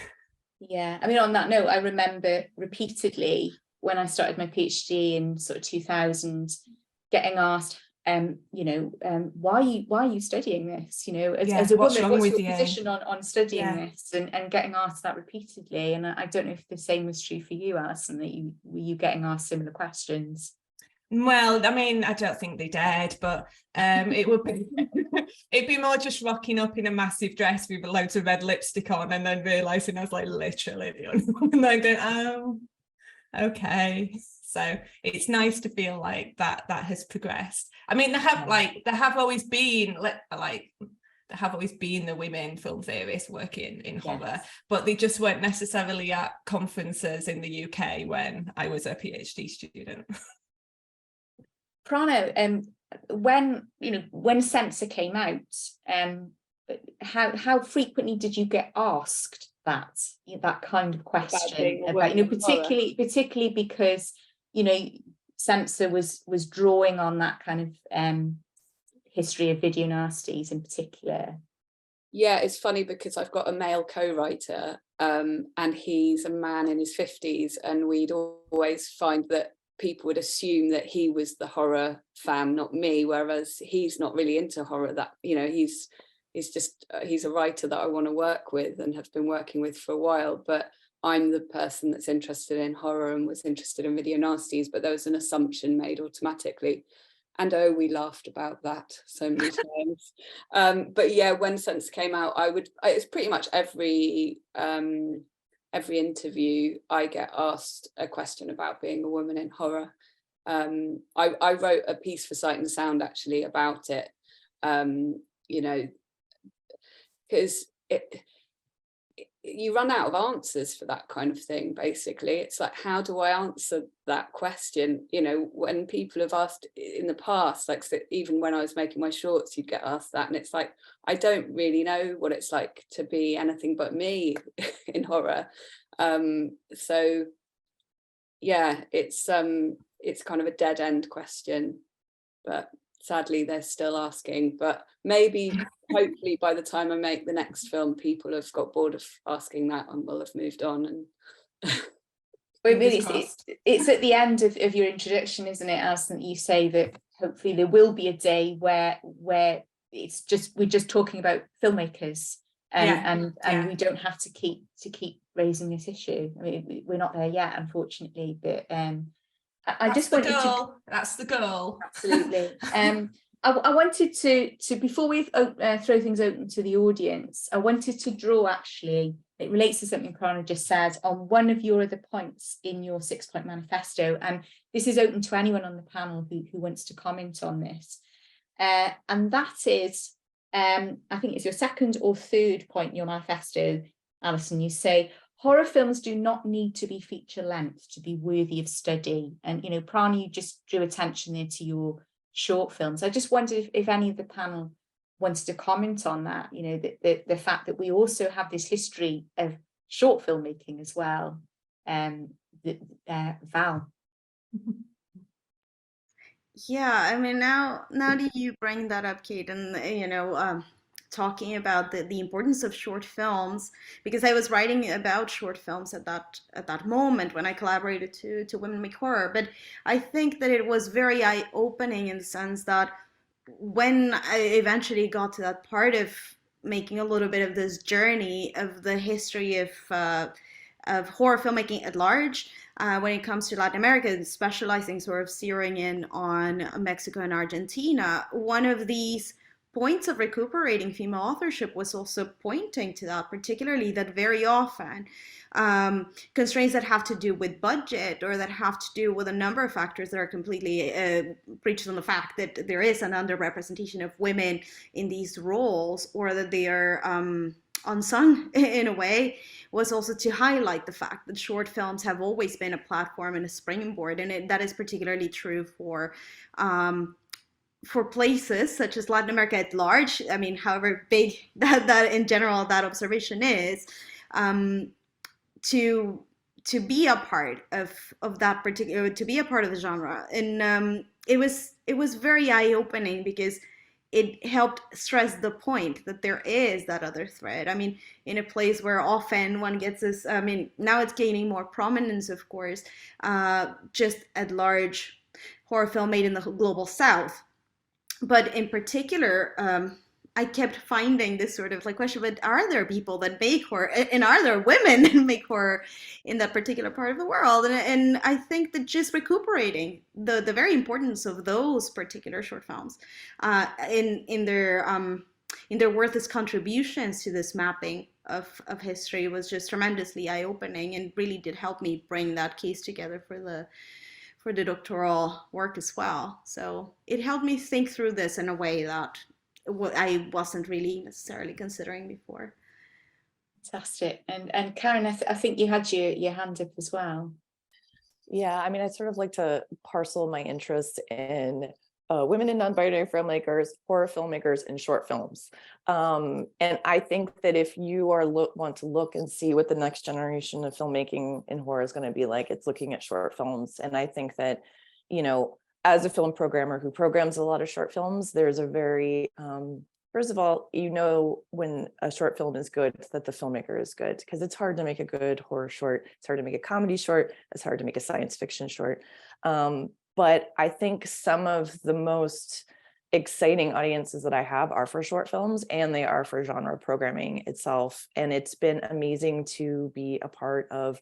Yeah, I mean, on that note, I remember repeatedly when I started my PhD in sort of 2000 getting asked, you know, why are you studying this? You know, as a woman, what's your position on studying this? And getting asked that repeatedly. And I don't know if the same was true for you, Alison, that were you getting asked similar questions? Well, I mean, I don't think they dared, but it would be it'd be more just rocking up in a massive dress with loads of red lipstick on, and then realizing I was like literally the only one. And I go, oh, okay. So it's nice to feel like that has progressed. I mean, there have always been the women film theorists working in horror, but they just weren't necessarily at conferences in the UK when I was a PhD student. Prano, when Censor came out, how frequently did you get asked that kind of question about, you know, particularly because, you know, Censor was drawing on that kind of history of video nasties in particular? Yeah, it's funny because I've got a male co-writer, and he's a man in his 50s, and we'd always find that people would assume that he was the horror fan, not me, whereas he's not really into horror. That, you know, he's a writer that I want to work with and have been working with for a while, but I'm the person that's interested in horror and was interested in video nasties. But there was an assumption made automatically, and we laughed about that so many times. But yeah, when Censor came out, it's pretty much every interview I get asked a question about being a woman in horror. I wrote a piece for Sight and Sound actually about it, you know, because you run out of answers for that kind of thing. Basically, it's like, how do I answer that question? You know, when people have asked in the past, like, so even when I was making my shorts, you'd get asked that, and it's like, I don't really know what it's like to be anything but me in horror. So yeah, it's kind of a dead end question, but sadly they're still asking. But maybe hopefully by the time I make the next film, people have got bored of asking that and will have moved on. And it's at the end of your introduction, isn't it, Alison, that you say that hopefully there will be a day where we're just talking about filmmakers, and we don't have to keep raising this issue. I mean, we're not there yet, unfortunately, but that's the goal. Absolutely. I wanted to before we throw things open to the audience, I wanted to draw, actually, it relates to something Prano just said, on one of your other points in your 6-point manifesto, and this is open to anyone on the panel who wants to comment on this, and that is, I think it's your second or third point in your manifesto, Alison. You say, horror films do not need to be feature length to be worthy of study. And, you know, Prano, you just drew attention there to your short films. I just wondered if any of the panel wants to comment on that, you know, the fact that we also have this history of short filmmaking as well. Val. Yeah, I mean, now that you bring that up, Kate, and you know, talking about the importance of short films, because I was writing about short films at that moment when I collaborated to Women Make Horror. But I think that it was very eye-opening in the sense that when I eventually got to that part of making a little bit of this journey of the history of horror filmmaking at large, when it comes to Latin America, specializing sort of zeroing in on Mexico and Argentina, one of these points of recuperating female authorship was also pointing to that, particularly that very often constraints that have to do with budget or that have to do with a number of factors that are completely preached on the fact that there is an underrepresentation of women in these roles, or that they are unsung in a way, was also to highlight the fact that short films have always been a platform and a springboard, and that is particularly true for places such as Latin America at large. I mean, however big that in general that observation is, to be a part of that particular, to be a part of the genre. And it was very eye-opening because it helped stress the point that there is that other thread. I mean, in a place where often one gets this, I mean, now it's gaining more prominence, of course, just at large horror film made in the global South. But in particular, I kept finding this sort of like question, but are there people that make horror, and are there women that make horror in that particular part of the world? And I think that just recuperating the very importance of those particular short films in their worth as contributions to this mapping of history was just tremendously eye-opening, and really did help me bring that case together for the doctoral work as well. So it helped me think through this in a way that I wasn't really necessarily considering before. Fantastic. And Caryn, I think you had your hand up as well. Yeah, I mean, I sort of like to parcel my interest in women and non-binary filmmakers, horror filmmakers, and short films. And I think that if you want to look and see what the next generation of filmmaking in horror is going to be like, it's looking at short films. And I think that, you know, as a film programmer who programs a lot of short films, there's a very, first of all, you know when a short film is good, that the filmmaker is good, because it's hard to make a good horror short. It's hard to make a comedy short. It's hard to make a science fiction short. But I think some of the most exciting audiences that I have are for short films, and they are for genre programming itself. And it's been amazing to be a part of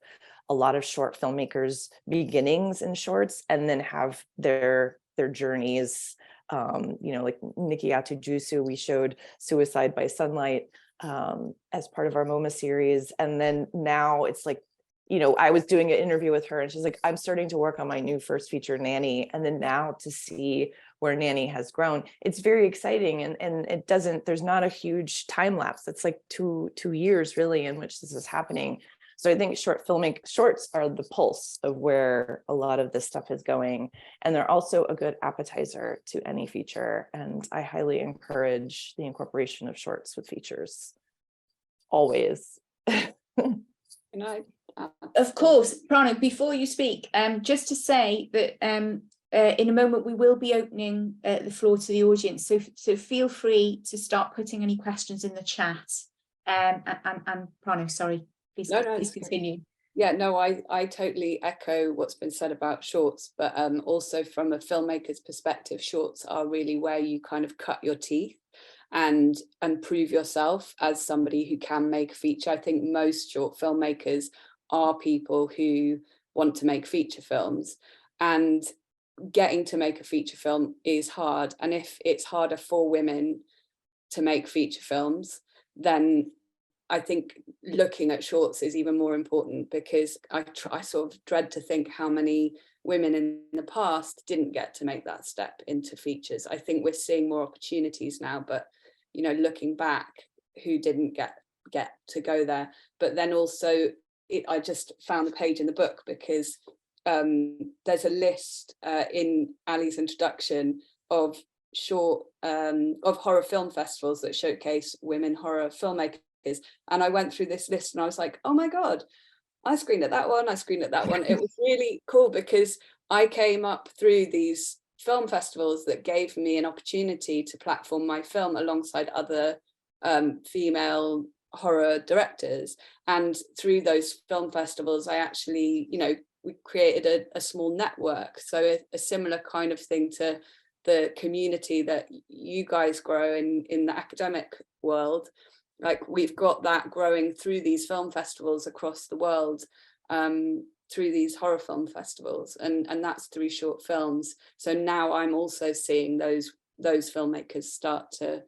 a lot of short filmmakers' beginnings in shorts, and then have their journeys. You know, like Nikki Atujusu, we showed Suicide by Sunlight as part of our MoMA series. And then now it's like, you know, I was doing an interview with her and she's like, I'm starting to work on my new first feature, Nanny. And then now to see where Nanny has grown, it's very exciting. And it doesn't, there's not a huge time lapse. It's like two years really in which this is happening. So I think shorts are the pulse of where a lot of this stuff is going. And they're also a good appetizer to any feature. And I highly encourage the incorporation of shorts with features, always. And of course, Prano, before you speak, just to say that in a moment we will be opening the floor to the audience, so feel free to start putting any questions in the chat. And Prano, sorry, please continue. Yeah, no, I totally echo what's been said about shorts, but also from a filmmaker's perspective, shorts are really where you kind of cut your teeth and prove yourself as somebody who can make a feature. I think most short filmmakers are people who want to make feature films, and getting to make a feature film is hard. And if it's harder for women to make feature films, then I think looking at shorts is even more important, because I sort of dread to think how many women in the past didn't get to make that step into features. I think we're seeing more opportunities now, but you know, looking back, who didn't get to go there? But then also, I just found the page in the book because there's a list in Ali's introduction of horror film festivals that showcase women horror filmmakers. And I went through this list and I was like, oh my God, I screened at that one, I screened at that one. It was really cool because I came up through these film festivals that gave me an opportunity to platform my film alongside other female horror directors. And through those film festivals, I actually, we created a small network. So a similar kind of thing to the community that you guys grow in the academic world. Like, we've got that growing through these film festivals across the world, through these horror film festivals, and that's through short films. So now I'm also seeing those filmmakers start to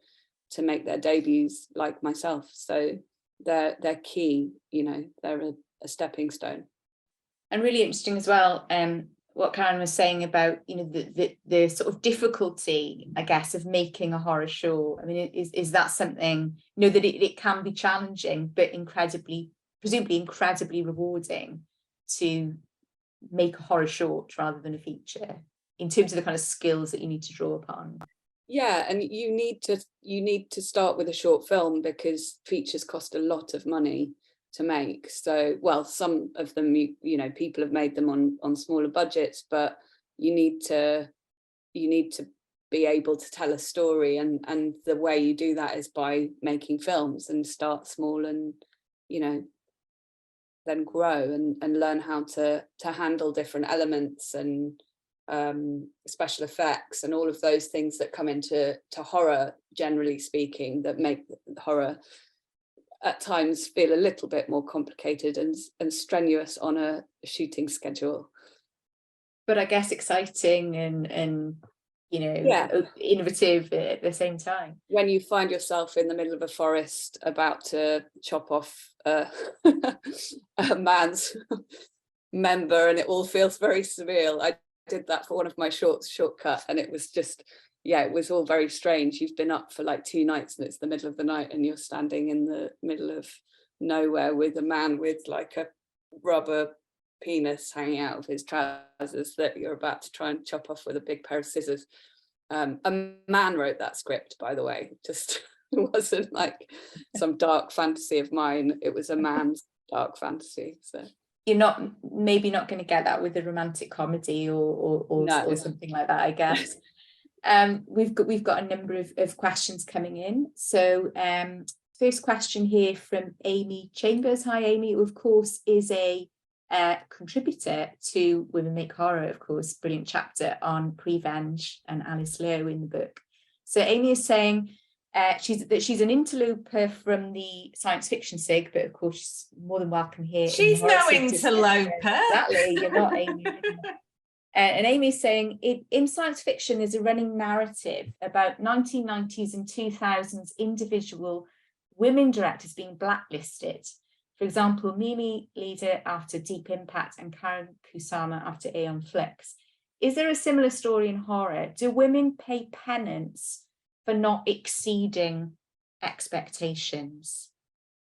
make their debuts, like myself. So they're key, they're a stepping stone. And really interesting as well, what Caryn was saying about, the sort of difficulty, I guess, of making a horror show. I mean, is that something, that it can be challenging, but presumably incredibly rewarding to make a horror short rather than a feature, in terms of the kind of skills that you need to draw upon? Yeah, and you need to start with a short film, because features cost a lot of money to make. So, well, some of them, people have made them on smaller budgets, but you need to be able to tell a story, and the way you do that is by making films, and start small, and then grow and learn how to handle different elements and special effects and all of those things that come into horror, generally speaking, that make horror at times feel a little bit more complicated and strenuous on a shooting schedule. But I guess exciting and innovative at the same time. When you find yourself in the middle of a forest about to chop off a man's member, and it all feels very surreal. I did that for one of my shortcut, and it was just, it was all very strange. You've been up for like 2 nights, and it's the middle of the night, and you're standing in the middle of nowhere with a man with like a rubber penis hanging out of his trousers that you're about to try and chop off with a big pair of scissors. A man wrote that script, by the way. Just, it wasn't like some dark fantasy of mine. It was a man's dark fantasy. So you're maybe not going to get that with a romantic comedy or something like that, I guess. We've got a number of questions coming in. So first question here from Amy Chambers. Hi, Amy, who of course is a contributor to Women Make Horror, of course, brilliant chapter on Prevenge and Alice Lowe in the book. So Amy is saying she's an interloper from the science fiction SIG, but of course she's more than welcome here. She's no interloper. Exactly, you're not Amy. And Amy's saying, in science fiction, there's a running narrative about 1990s and 2000s individual women directors being blacklisted. For example, Mimi Leader after Deep Impact and Karen Kusama after Aeon Flix. Is there a similar story in horror? Do women pay penance for not exceeding expectations?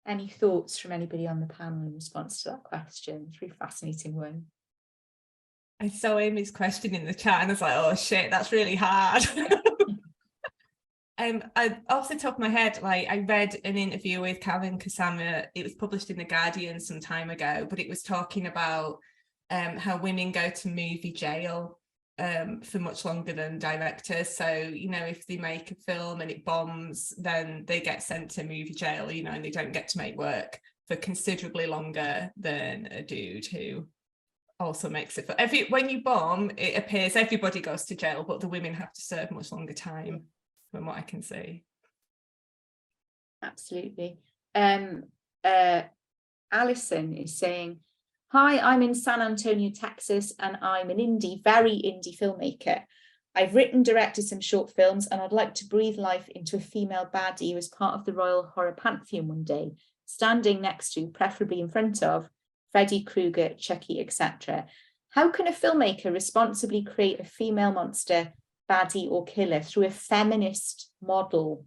Any thoughts from anybody on the panel in response to that question? It's a really fascinating one. I saw Amy's question in the chat and I was like, oh shit, that's really hard. Off the top of my head, like, I read an interview with Caryn Kusama. It was published in The Guardian some time ago, but it was talking about how women go to movie jail for much longer than directors. So, if they make a film and it bombs, then they get sent to movie jail, and they don't get to make work for considerably longer than a dude who also makes it. When you bomb, it appears everybody goes to jail, but the women have to serve much longer time, from what I can see. Absolutely. Alison is saying, hi, I'm in San Antonio, Texas, and I'm an very indie filmmaker. I've written, directed some short films, and I'd like to breathe life into a female baddie who is part of the Royal Horror Pantheon one day, standing next to, preferably in front of, Freddy Krueger, Chucky, etc. How can a filmmaker responsibly create a female monster, baddie or killer through a feminist model?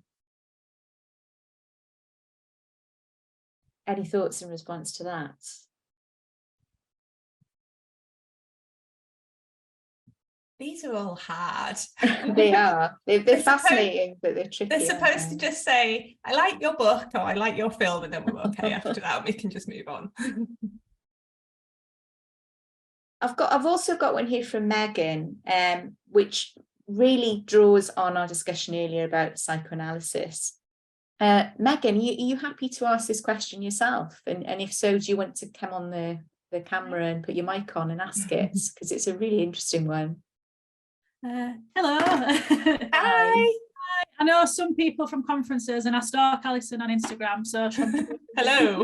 Any thoughts in response to that? These are all hard. They are. They're fascinating, but they're tricky. They're supposed to just say, I like your book or I like your film, and then we're okay after that. We can just move on. I've also got one here from Megan, which really draws on our discussion earlier about psychoanalysis. Megan, are you happy to ask this question yourself? And if so, do you want to come on the camera and put your mic on and ask it? Because it's a really interesting one. Hello. Hi. I know some people from conferences, and I stalk Alison on Instagram, so Hello.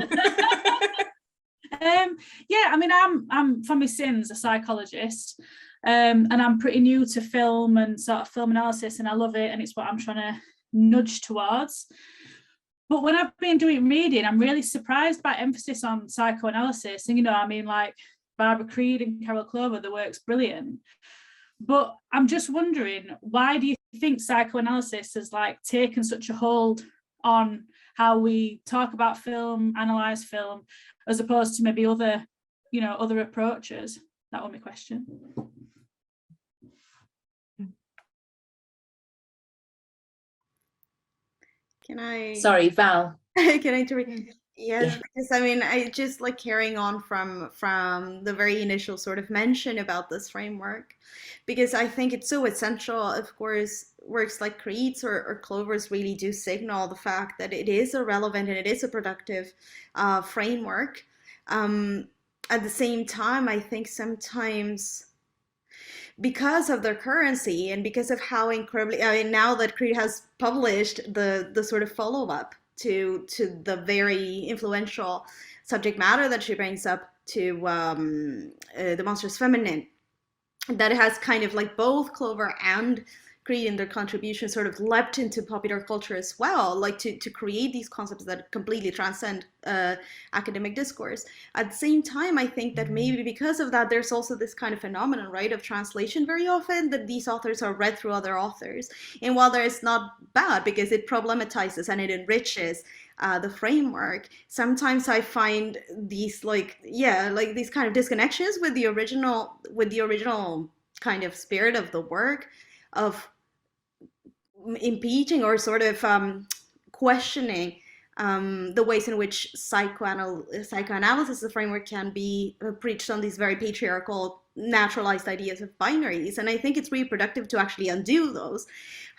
Yeah, I mean, I'm from my sins a psychologist, and I'm pretty new to film and sort of film analysis, and I love it, and it's what I'm trying to nudge towards. But when I've been doing reading, I'm really surprised by emphasis on psychoanalysis. And, you know, I mean, like Barbara Creed and Carol Clover, the work's brilliant. But I'm just wondering, why do you think psychoanalysis has like taken such a hold on how we talk about film, analyze film, as opposed to maybe other, you know, other approaches? That was my question. Can I? Sorry, Val. Can I intervene? Yes, because I mean, I just like carrying on from the very initial sort of mention about this framework, because I think it's so essential. Of course, works like Creed's or Clover's really do signal the fact that it is a relevant and it is a productive framework. At the same time, I think sometimes, because of their currency and because of how incredibly, I mean, now that Creed has published the sort of follow-up to the very influential subject matter that she brings up to the Monstrous Feminine, that has kind of like both Clover and Creed in their contribution sort of leapt into popular culture as well, like to create these concepts that completely transcend academic discourse. At the same time, I think that maybe because of that, there's also this kind of phenomenon, right, of translation very often, that these authors are read through other authors. And while there is not bad, because it problematizes and it enriches the framework, sometimes I find these like, yeah, like these kind of disconnections with the original kind of spirit of the work, of impeaching or sort of questioning the ways in which psychoanalysis, the framework, can be preached on these very patriarchal, naturalized ideas of binaries. And I think it's really productive to actually undo those.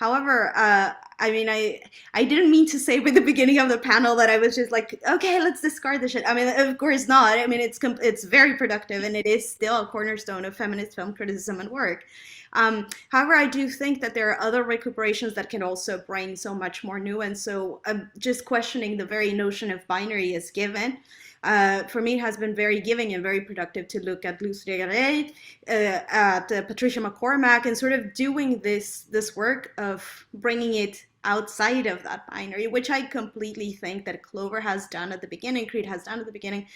However, I mean, I didn't mean to say with the beginning of the panel that I was just like, okay, let's discard the shit. I mean, of course not. I mean, it's very productive, and it is still a cornerstone of feminist film criticism and work. However, I do think that there are other recuperations that can also bring so much more nuance. So just questioning the very notion of binary as given, for me, it has been very giving and very productive to look at Luce Regaret, at Patricia McCormack, and sort of doing this work of bringing it outside of that binary, which I completely think that Clover has done at the beginning, Creed has done at the beginning.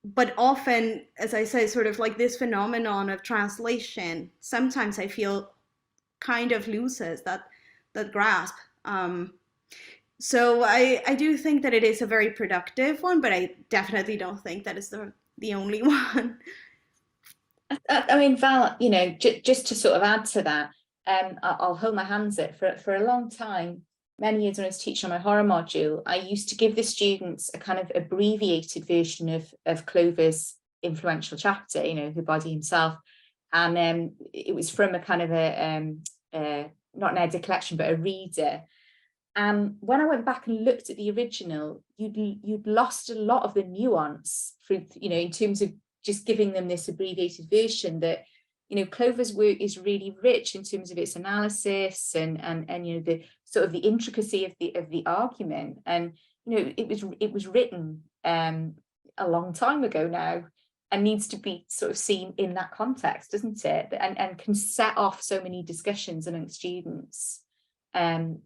But often, as I say, sort of like this phenomenon of translation, sometimes I feel kind of loses that grasp. So I do think that it is a very productive one, but I definitely don't think that is the only one. I mean, Val, you know, just to sort of add to that, I'll hold my hands up. For a long time, many years when I was teaching on my horror module, I used to give the students a kind of abbreviated version of Clover's influential chapter, you know, Her Body Himself. And it was from a kind of not an edit collection, but a reader. And when I went back and looked at the original, you'd lost a lot of the nuance, for, you know, in terms of just giving them this abbreviated version. That, you know, Clover's work is really rich in terms of its analysis and you know, the sort of the intricacy of the argument. And, you know, it was written a long time ago now, and needs to be sort of seen in that context, doesn't it? And can set off so many discussions among students,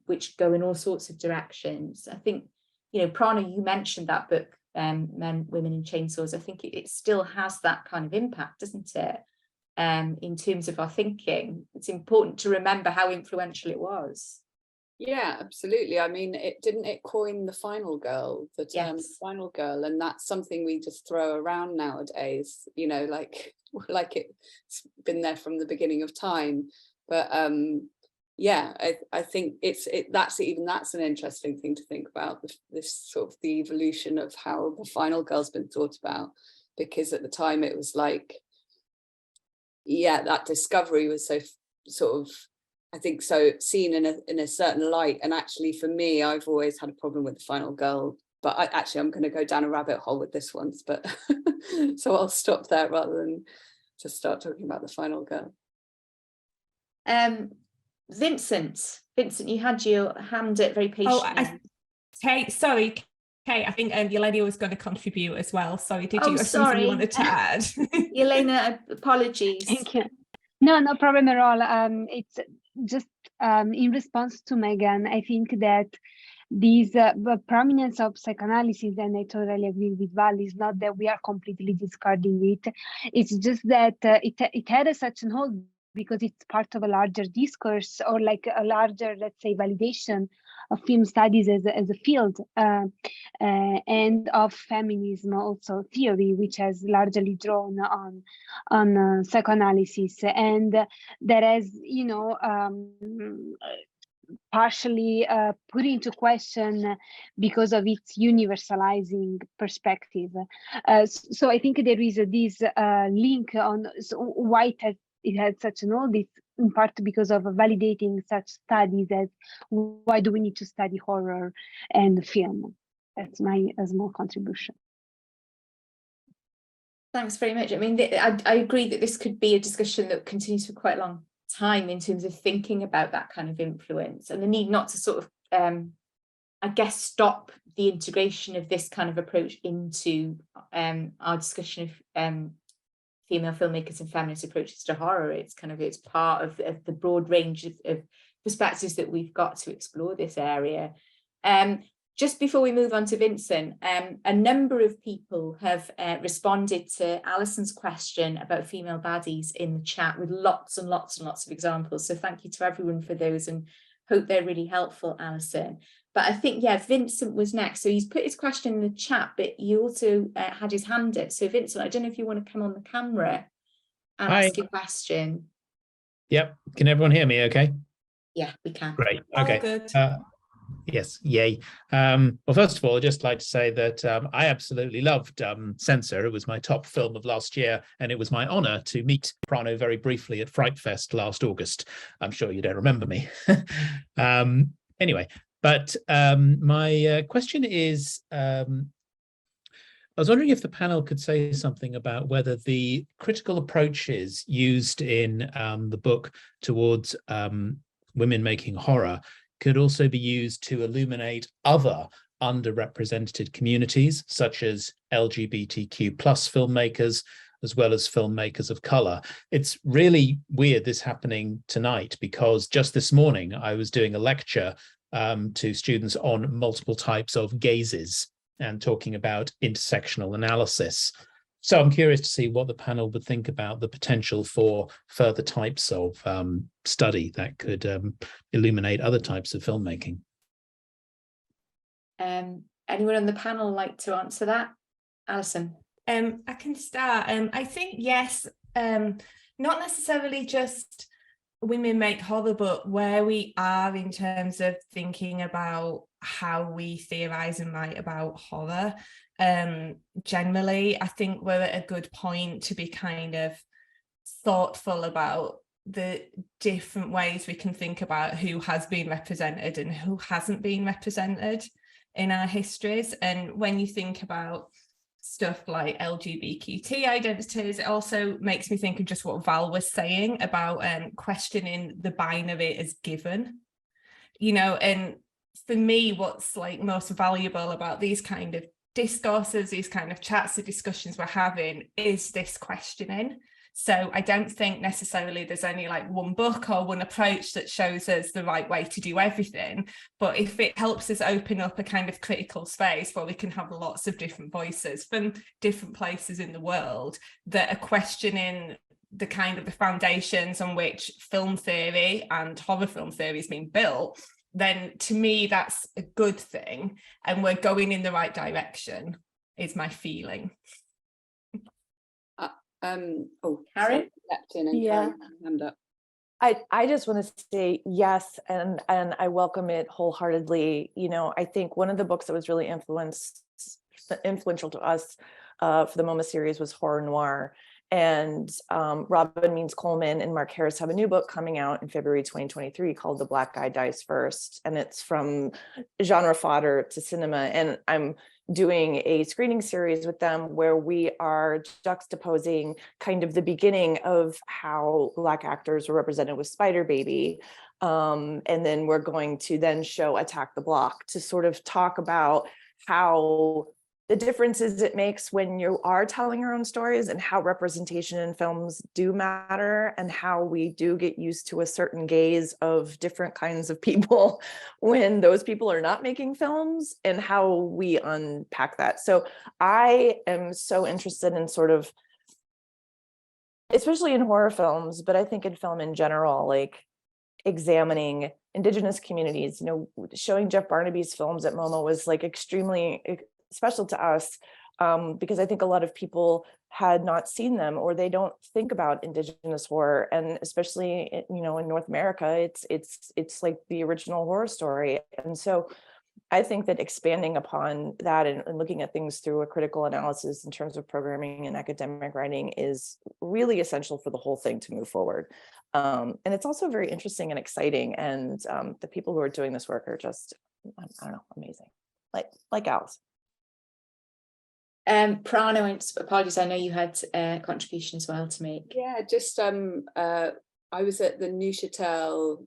which go in all sorts of directions. I think, you know, Prano, you mentioned that book, Men, Women and Chainsaws. I think it still has that kind of impact, doesn't it? In terms of our thinking, it's important to remember how influential it was. Yeah, absolutely. I mean, didn't it coin the final girl, the term final girl, and that's something we just throw around nowadays, you know, like it's been there from the beginning of time. But yeah, I think that's an interesting thing to think about, this sort of the evolution of how the final girl's been thought about, because at the time it was like, yeah, that discovery was so sort of I think so, seen in a certain light. And actually for me, I've always had a problem with The Final Girl, but I'm going to go down a rabbit hole with this one, but so I'll stop there rather than just start talking about The Final Girl. Vincent, you had your hand up very patiently. Kate, sorry, Kate, I think Ylenia was going to contribute as well. Sorry, did you have something you wanted to add? Ylenia, apologies. Thank you. No problem at all. It's just in response to Megan, I think that this prominence of psychoanalysis, and I totally agree with Val, is not that we are completely discarding it. It's just that it had such an hold because it's part of a larger discourse, or like a larger, let's say, validation of film studies as a field, and of feminism also theory, which has largely drawn on psychoanalysis, and that has, you know, partially put into question because of its universalizing perspective. So I think there is this link on why it had such an hold. It's in part because of validating such studies as why do we need to study horror and film. That's my small contribution. Thanks very much. I mean, I agree that this could be a discussion that continues for quite a long time in terms of thinking about that kind of influence and the need not to sort of, I guess, stop the integration of this kind of approach into our discussion of female filmmakers and feminist approaches to horror. It's part of the broad range of perspectives that we've got to explore this area. Just before we move on to Vincent, a number of people have responded to Alison's question about female baddies in the chat with lots and lots and lots of examples. So thank you to everyone for those and hope they're really helpful, Alison. But I think, yeah, Vincent was next. So he's put his question in the chat, but he also had his hand up. So Vincent, I don't know if you want to come on the camera and ask your question. Yep. Can everyone hear me okay? Yeah, we can. Great. Okay. All good. Yes, yay. Well, first of all, I'd just like to say that I absolutely loved Censor. It was my top film of last year, and it was my honor to meet Prano very briefly at Fright Fest last August. I'm sure you don't remember me. Anyway, but my question is, I was wondering if the panel could say something about whether the critical approaches used in the book towards women making horror could also be used to illuminate other underrepresented communities, such as LGBTQ+ filmmakers, as well as filmmakers of color. It's really weird this happening tonight, because just this morning I was doing a lecture to students on multiple types of gazes and talking about intersectional analysis. So I'm curious to see what the panel would think about the potential for further types of study that could illuminate other types of filmmaking. Anyone on the panel like to answer that? Alison? I can start. I think, yes, not necessarily just women make horror, but where we are in terms of thinking about how we theorize and write about horror. Generally, I think we're at a good point to be kind of thoughtful about the different ways we can think about who has been represented and who hasn't been represented in our histories. And when you think about stuff like LGBTQ identities, it also makes me think of just what Val was saying about questioning the binary as given, you know. And for me, what's like most valuable about these kind of discourses, these kind of chats, the discussions we're having, is this questioning. So I don't think necessarily there's only like one book or one approach that shows us the right way to do everything, but if it helps us open up a kind of critical space where we can have lots of different voices from different places in the world that are questioning the kind of the foundations on which film theory and horror film theory is being built, then to me that's a good thing, and we're going in the right direction, is my feeling. Caryn? Yeah. I just want to say yes, and I welcome it wholeheartedly. You know, I think one of the books that was really influential to us for the MoMA series was Horror Noir. And Robin Means Coleman and Mark Harris have a new book coming out in February 2023 called The Black Guy Dies First. And it's from genre fodder to cinema. And I'm doing a screening series with them where we are juxtaposing kind of the beginning of how Black actors were represented with Spider Baby. And then we're going to then show Attack the Block to sort of talk about how the differences it makes when you are telling your own stories, and how representation in films do matter, and how we do get used to a certain gaze of different kinds of people when those people are not making films, and how we unpack that. So I am so interested in sort of, especially in horror films, but I think in film in general, like examining Indigenous communities. You know, showing Jeff Barnaby's films at MoMA was like extremely special to us, because I think a lot of people had not seen them, or they don't think about Indigenous horror, and especially, you know, in North America, it's like the original horror story. And so I think that expanding upon that and looking at things through a critical analysis in terms of programming and academic writing is really essential for the whole thing to move forward. And it's also very interesting and exciting. And the people who are doing this work are just, I don't know, amazing. Like Alice. Prano, and apologies, I know you had a contribution as well to make. Yeah, just I was at the Neuchâtel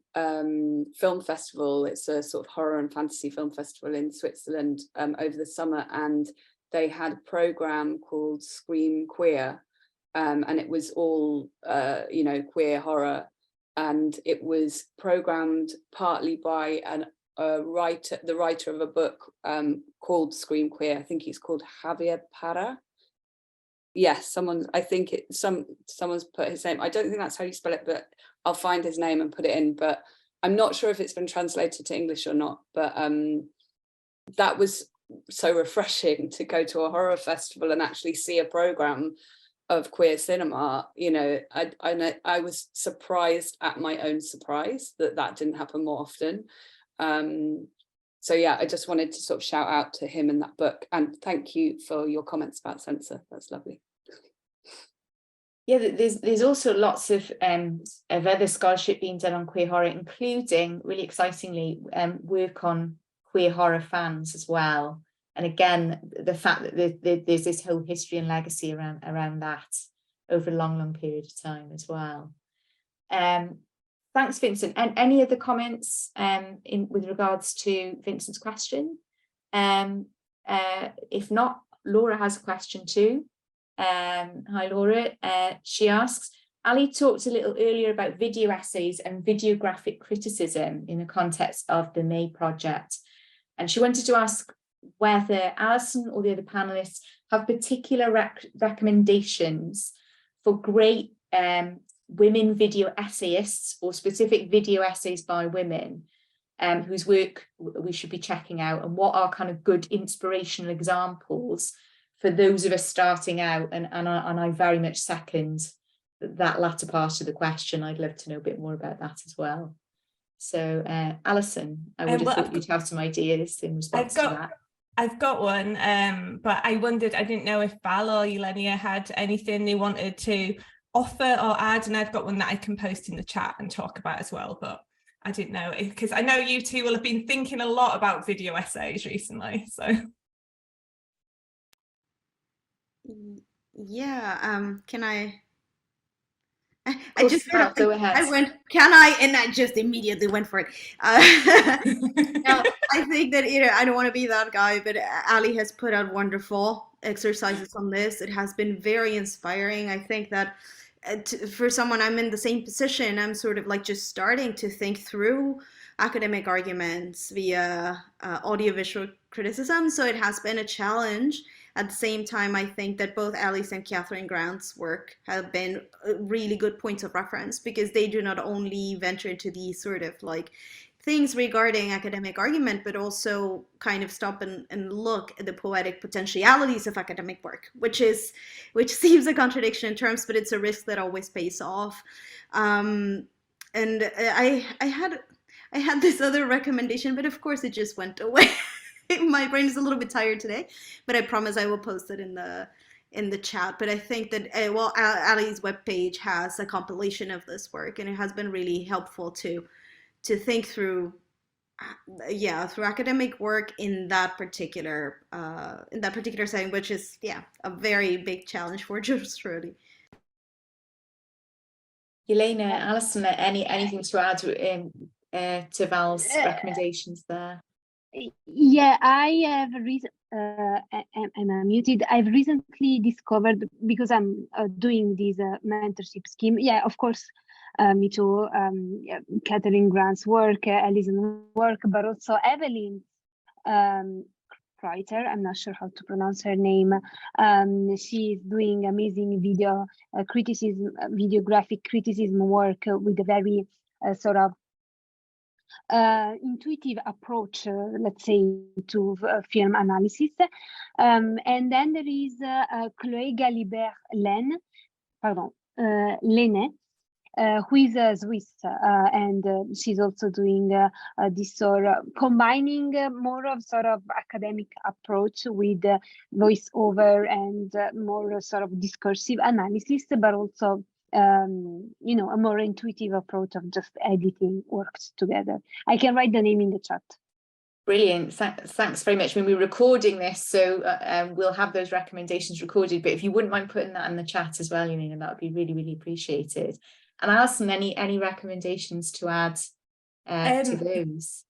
Film Festival. It's a sort of horror and fantasy film festival in Switzerland over the summer, and they had a program called Scream Queer, and it was all you know, queer horror, and it was programmed partly by the writer of a book called Scream Queer. I think he's called Javier Parra. Yes, someone's put his name. I don't think that's how you spell it, but I'll find his name and put it in. But I'm not sure if it's been translated to English or not. But that was so refreshing to go to a horror festival and actually see a program of queer cinema. You know, I was surprised at my own surprise that didn't happen more often. So yeah, I just wanted to sort of shout out to him in that book, and thank you for your comments about Censor. That's lovely. Yeah, there's also lots of other scholarship being done on queer horror, including, really excitingly, work on queer horror fans as well. And again, the fact that there's this whole history and legacy around that over a long period of time as well. Thanks, Vincent. And any other comments with regards to Vincent's question? If not, Laura has a question too. Hi, Laura. She asks, Ali talked a little earlier about video essays and videographic criticism in the context of the May project. And she wanted to ask whether Alison or the other panelists have particular recommendations for great women video essayists, or specific video essays by women whose work we should be checking out, and what are kind of good inspirational examples for those of us starting out. And I very much second that latter part of the question. I'd love to know a bit more about that as well. So Alison, I would have thought you'd have some ideas in response to that. I've got one, but I didn't know if Val or Ylenia had anything they wanted to offer or add, and I've got one that I can post in the chat and talk about as well, but I didn't know, because I know you two will have been thinking a lot about video essays recently. So yeah, can I just go ahead. I went, can I, and I just immediately went for it. Now, I think that, you know, I don't want to be that guy, but Ali has put out wonderful exercises on this. It has been very inspiring. I think that for someone, I'm in the same position. I'm sort of like just starting to think through academic arguments via audiovisual criticism. So it has been a challenge. At the same time, I think that both Alice and Catherine Grant's work have been really good points of reference, because they do not only venture into these sort of like things regarding academic argument, but also kind of stop and look at the poetic potentialities of academic work, which seems a contradiction in terms, but it's a risk that always pays off. And I had this other recommendation, but of course it just went away. My brain is a little bit tired today, but I promise I will post it in in the chat, but I think that well, Ali's webpage has a compilation of this work, and it has been really helpful to think through, through academic work in that particular setting, which is a very big challenge for Jules Trudy. Ylenia, Alison, anything to add to Val's recommendations there? Yeah, I have am I muted? I've recently discovered, because I'm doing this mentorship scheme. Yeah, of course, me too. Catherine Grant's work, Alison's work, but also Evelyn Kreuter. I'm not sure how to pronounce her name. She's doing amazing video criticism, videographic criticism work with a very sort of intuitive approach, let's say, to film analysis. And then there is Chloé Galibert-Lenne, who is a Swiss, and she's also doing this sort of combining more of sort of academic approach with voiceover and more sort of discursive analysis, but also a more intuitive approach of just editing works together. I can write the name in the chat. Brilliant. Thanks very much. I mean, we're recording this, so we'll have those recommendations recorded, but if you wouldn't mind putting that in the chat as well, Ylenia, that would be really, really appreciated. And Alison, any recommendations to add to those?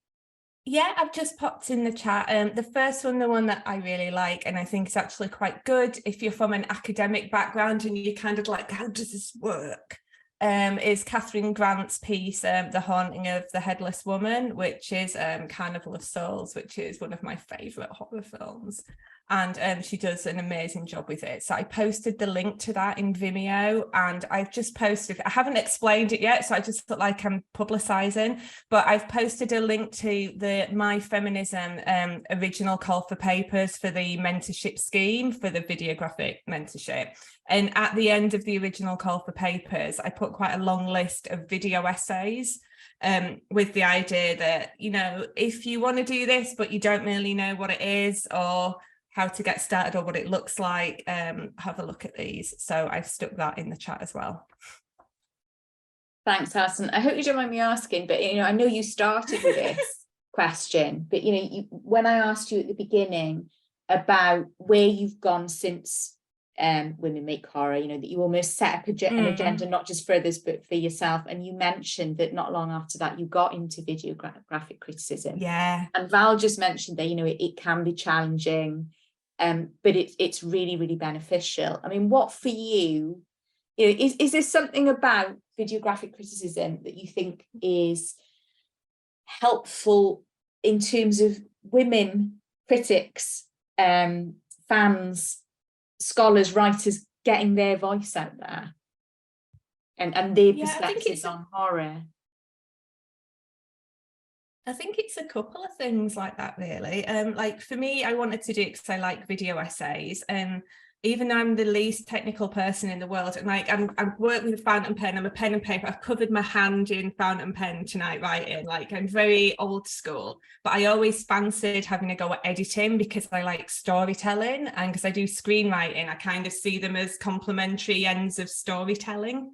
Yeah, I've just popped in the chat. The first one, the one that I really like, and I think is actually quite good if you're from an academic background and you're kind of like, how does this work? Is Catherine Grant's piece, The Haunting of the Headless Woman, which is Carnival of Souls, which is one of my favourite horror films. And she does an amazing job with it. So I posted the link to that in Vimeo, and I've just posted, I haven't explained it yet, so I just feel like I'm publicising, but I've posted a link to the My Feminism original call for papers for the mentorship scheme, for the videographic mentorship. And at the end of the original call for papers, I put quite a long list of video essays with the idea that, if you want to do this, but you don't really know what it is or how to get started or what it looks like, have a look at these. So I've stuck that in the chat as well. Thanks, Alison. I hope you don't mind me asking, but I know you started with this question, but when I asked you at the beginning about where you've gone since Women Make Horror, that you almost set up an agenda not just for others but for yourself, and you mentioned that not long after that you got into videographic criticism. Yeah. And Val just mentioned that it can be challenging, but it's really, really beneficial. I mean, what for you, is there something about videographic criticism that you think is helpful in terms of women critics, fans, scholars, writers getting their voice out there and their perspectives on horror? I think it's a couple of things like that, really. Like for me, I wanted to do it because I like video essays, and even though I'm the least technical person in the world, and like I've worked with a fountain pen, I'm a pen and paper, I've covered my hand in fountain pen tonight writing, like I'm very old school, but I always fancied having a go at editing because I like storytelling, and because I do screenwriting, I kind of see them as complementary ends of storytelling.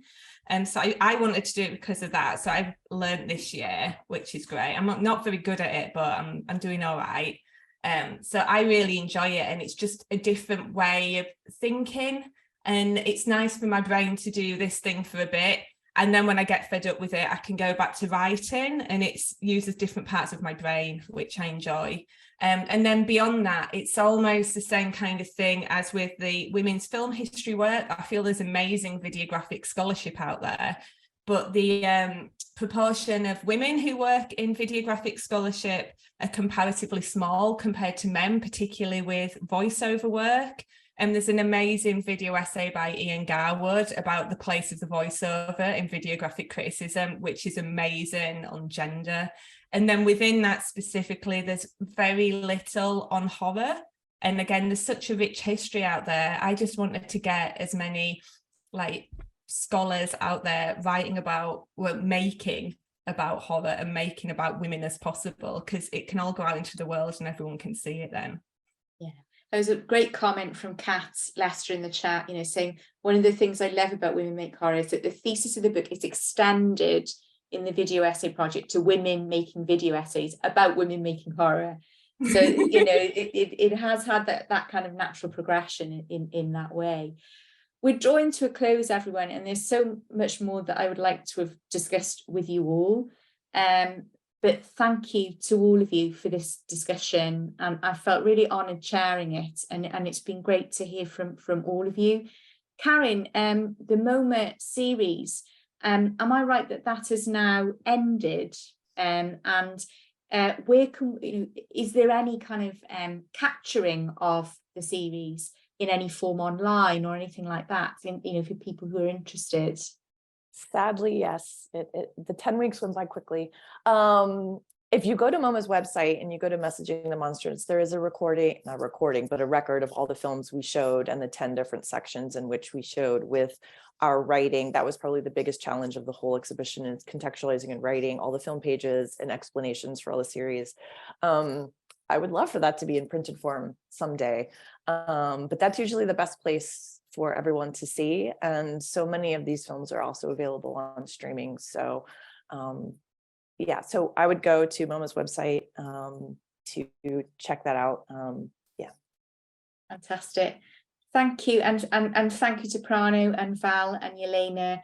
And so I wanted to do it because of that. So I've learned this year, which is great. I'm not very good at it, but I'm doing all right. So I really enjoy it, and it's just a different way of thinking, and it's nice for my brain to do this thing for a bit, and then when I get fed up with it, I can go back to writing, and it uses different parts of my brain, which I enjoy. And then beyond that, it's almost the same kind of thing as with the women's film history work. I feel there's amazing videographic scholarship out there, but the proportion of women who work in videographic scholarship are comparatively small compared to men, particularly with voiceover work. And there's an amazing video essay by Ian Garwood about the place of the voiceover in videographic criticism, which is amazing on gender. And then within that specifically, there's very little on horror. And again, there's such a rich history out there. I just wanted to get as many like scholars out there writing about, making about horror and making about women as possible, because it can all go out into the world and everyone can see it then. Yeah. There's a great comment from Kat Lester in the chat, you know, saying one of the things I love about Women Make Horror is that the thesis of the book is extended in the video essay project to women making video essays about women making horror. So, you know, it has had that kind of natural progression in that way. We're drawing to a close, everyone, and there's so much more that I would like to have discussed with you all. But thank you to all of you for this discussion. I felt really honoured chairing it, and it's been great to hear from all of you. Caryn, the MoMA series, am I right that has now ended? And where can, you know, is there any kind of capturing of the series in any form online or anything like that, you know, for people who are interested? Sadly, yes. The 10 weeks went by quickly. If you go to MoMA's website and you go to Messaging the Monstrous, there is a record of all the films we showed and the 10 different sections in which we showed with our writing. That was probably the biggest challenge of the whole exhibition, is contextualizing and writing all the film pages and explanations for all the series. I would love for that to be in printed form someday, but that's usually the best place for everyone to see. And so many of these films are also available on streaming. So yeah, so I would go to MoMA's website to check that out. Yeah. Fantastic. Thank you. And thank you to Prano and Val and Ylenia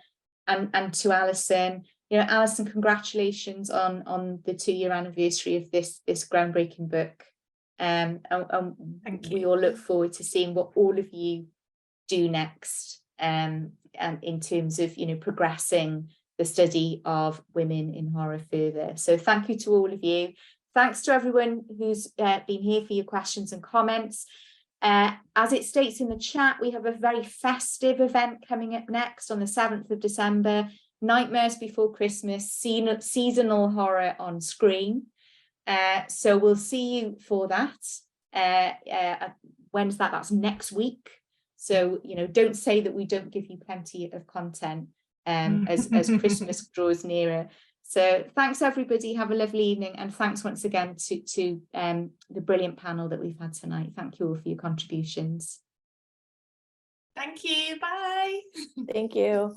and to Alison. You know, Alison, congratulations on the 2-year anniversary of this groundbreaking book. And we all look forward to seeing what all of you do next, and in terms of, you know, progressing the study of women in horror further. So thank you to all of you. Thanks to everyone who's been here for your questions and comments. As it states in the chat, we have a very festive event coming up next on the 7th of December, Nightmares Before Christmas, seasonal horror on screen. So we'll see you for that. When's that? That's next week. So, you know, don't say that we don't give you plenty of content as Christmas draws nearer. So thanks, everybody. Have a lovely evening. And thanks once again to the brilliant panel that we've had tonight. Thank you all for your contributions. Thank you. Bye. Thank you.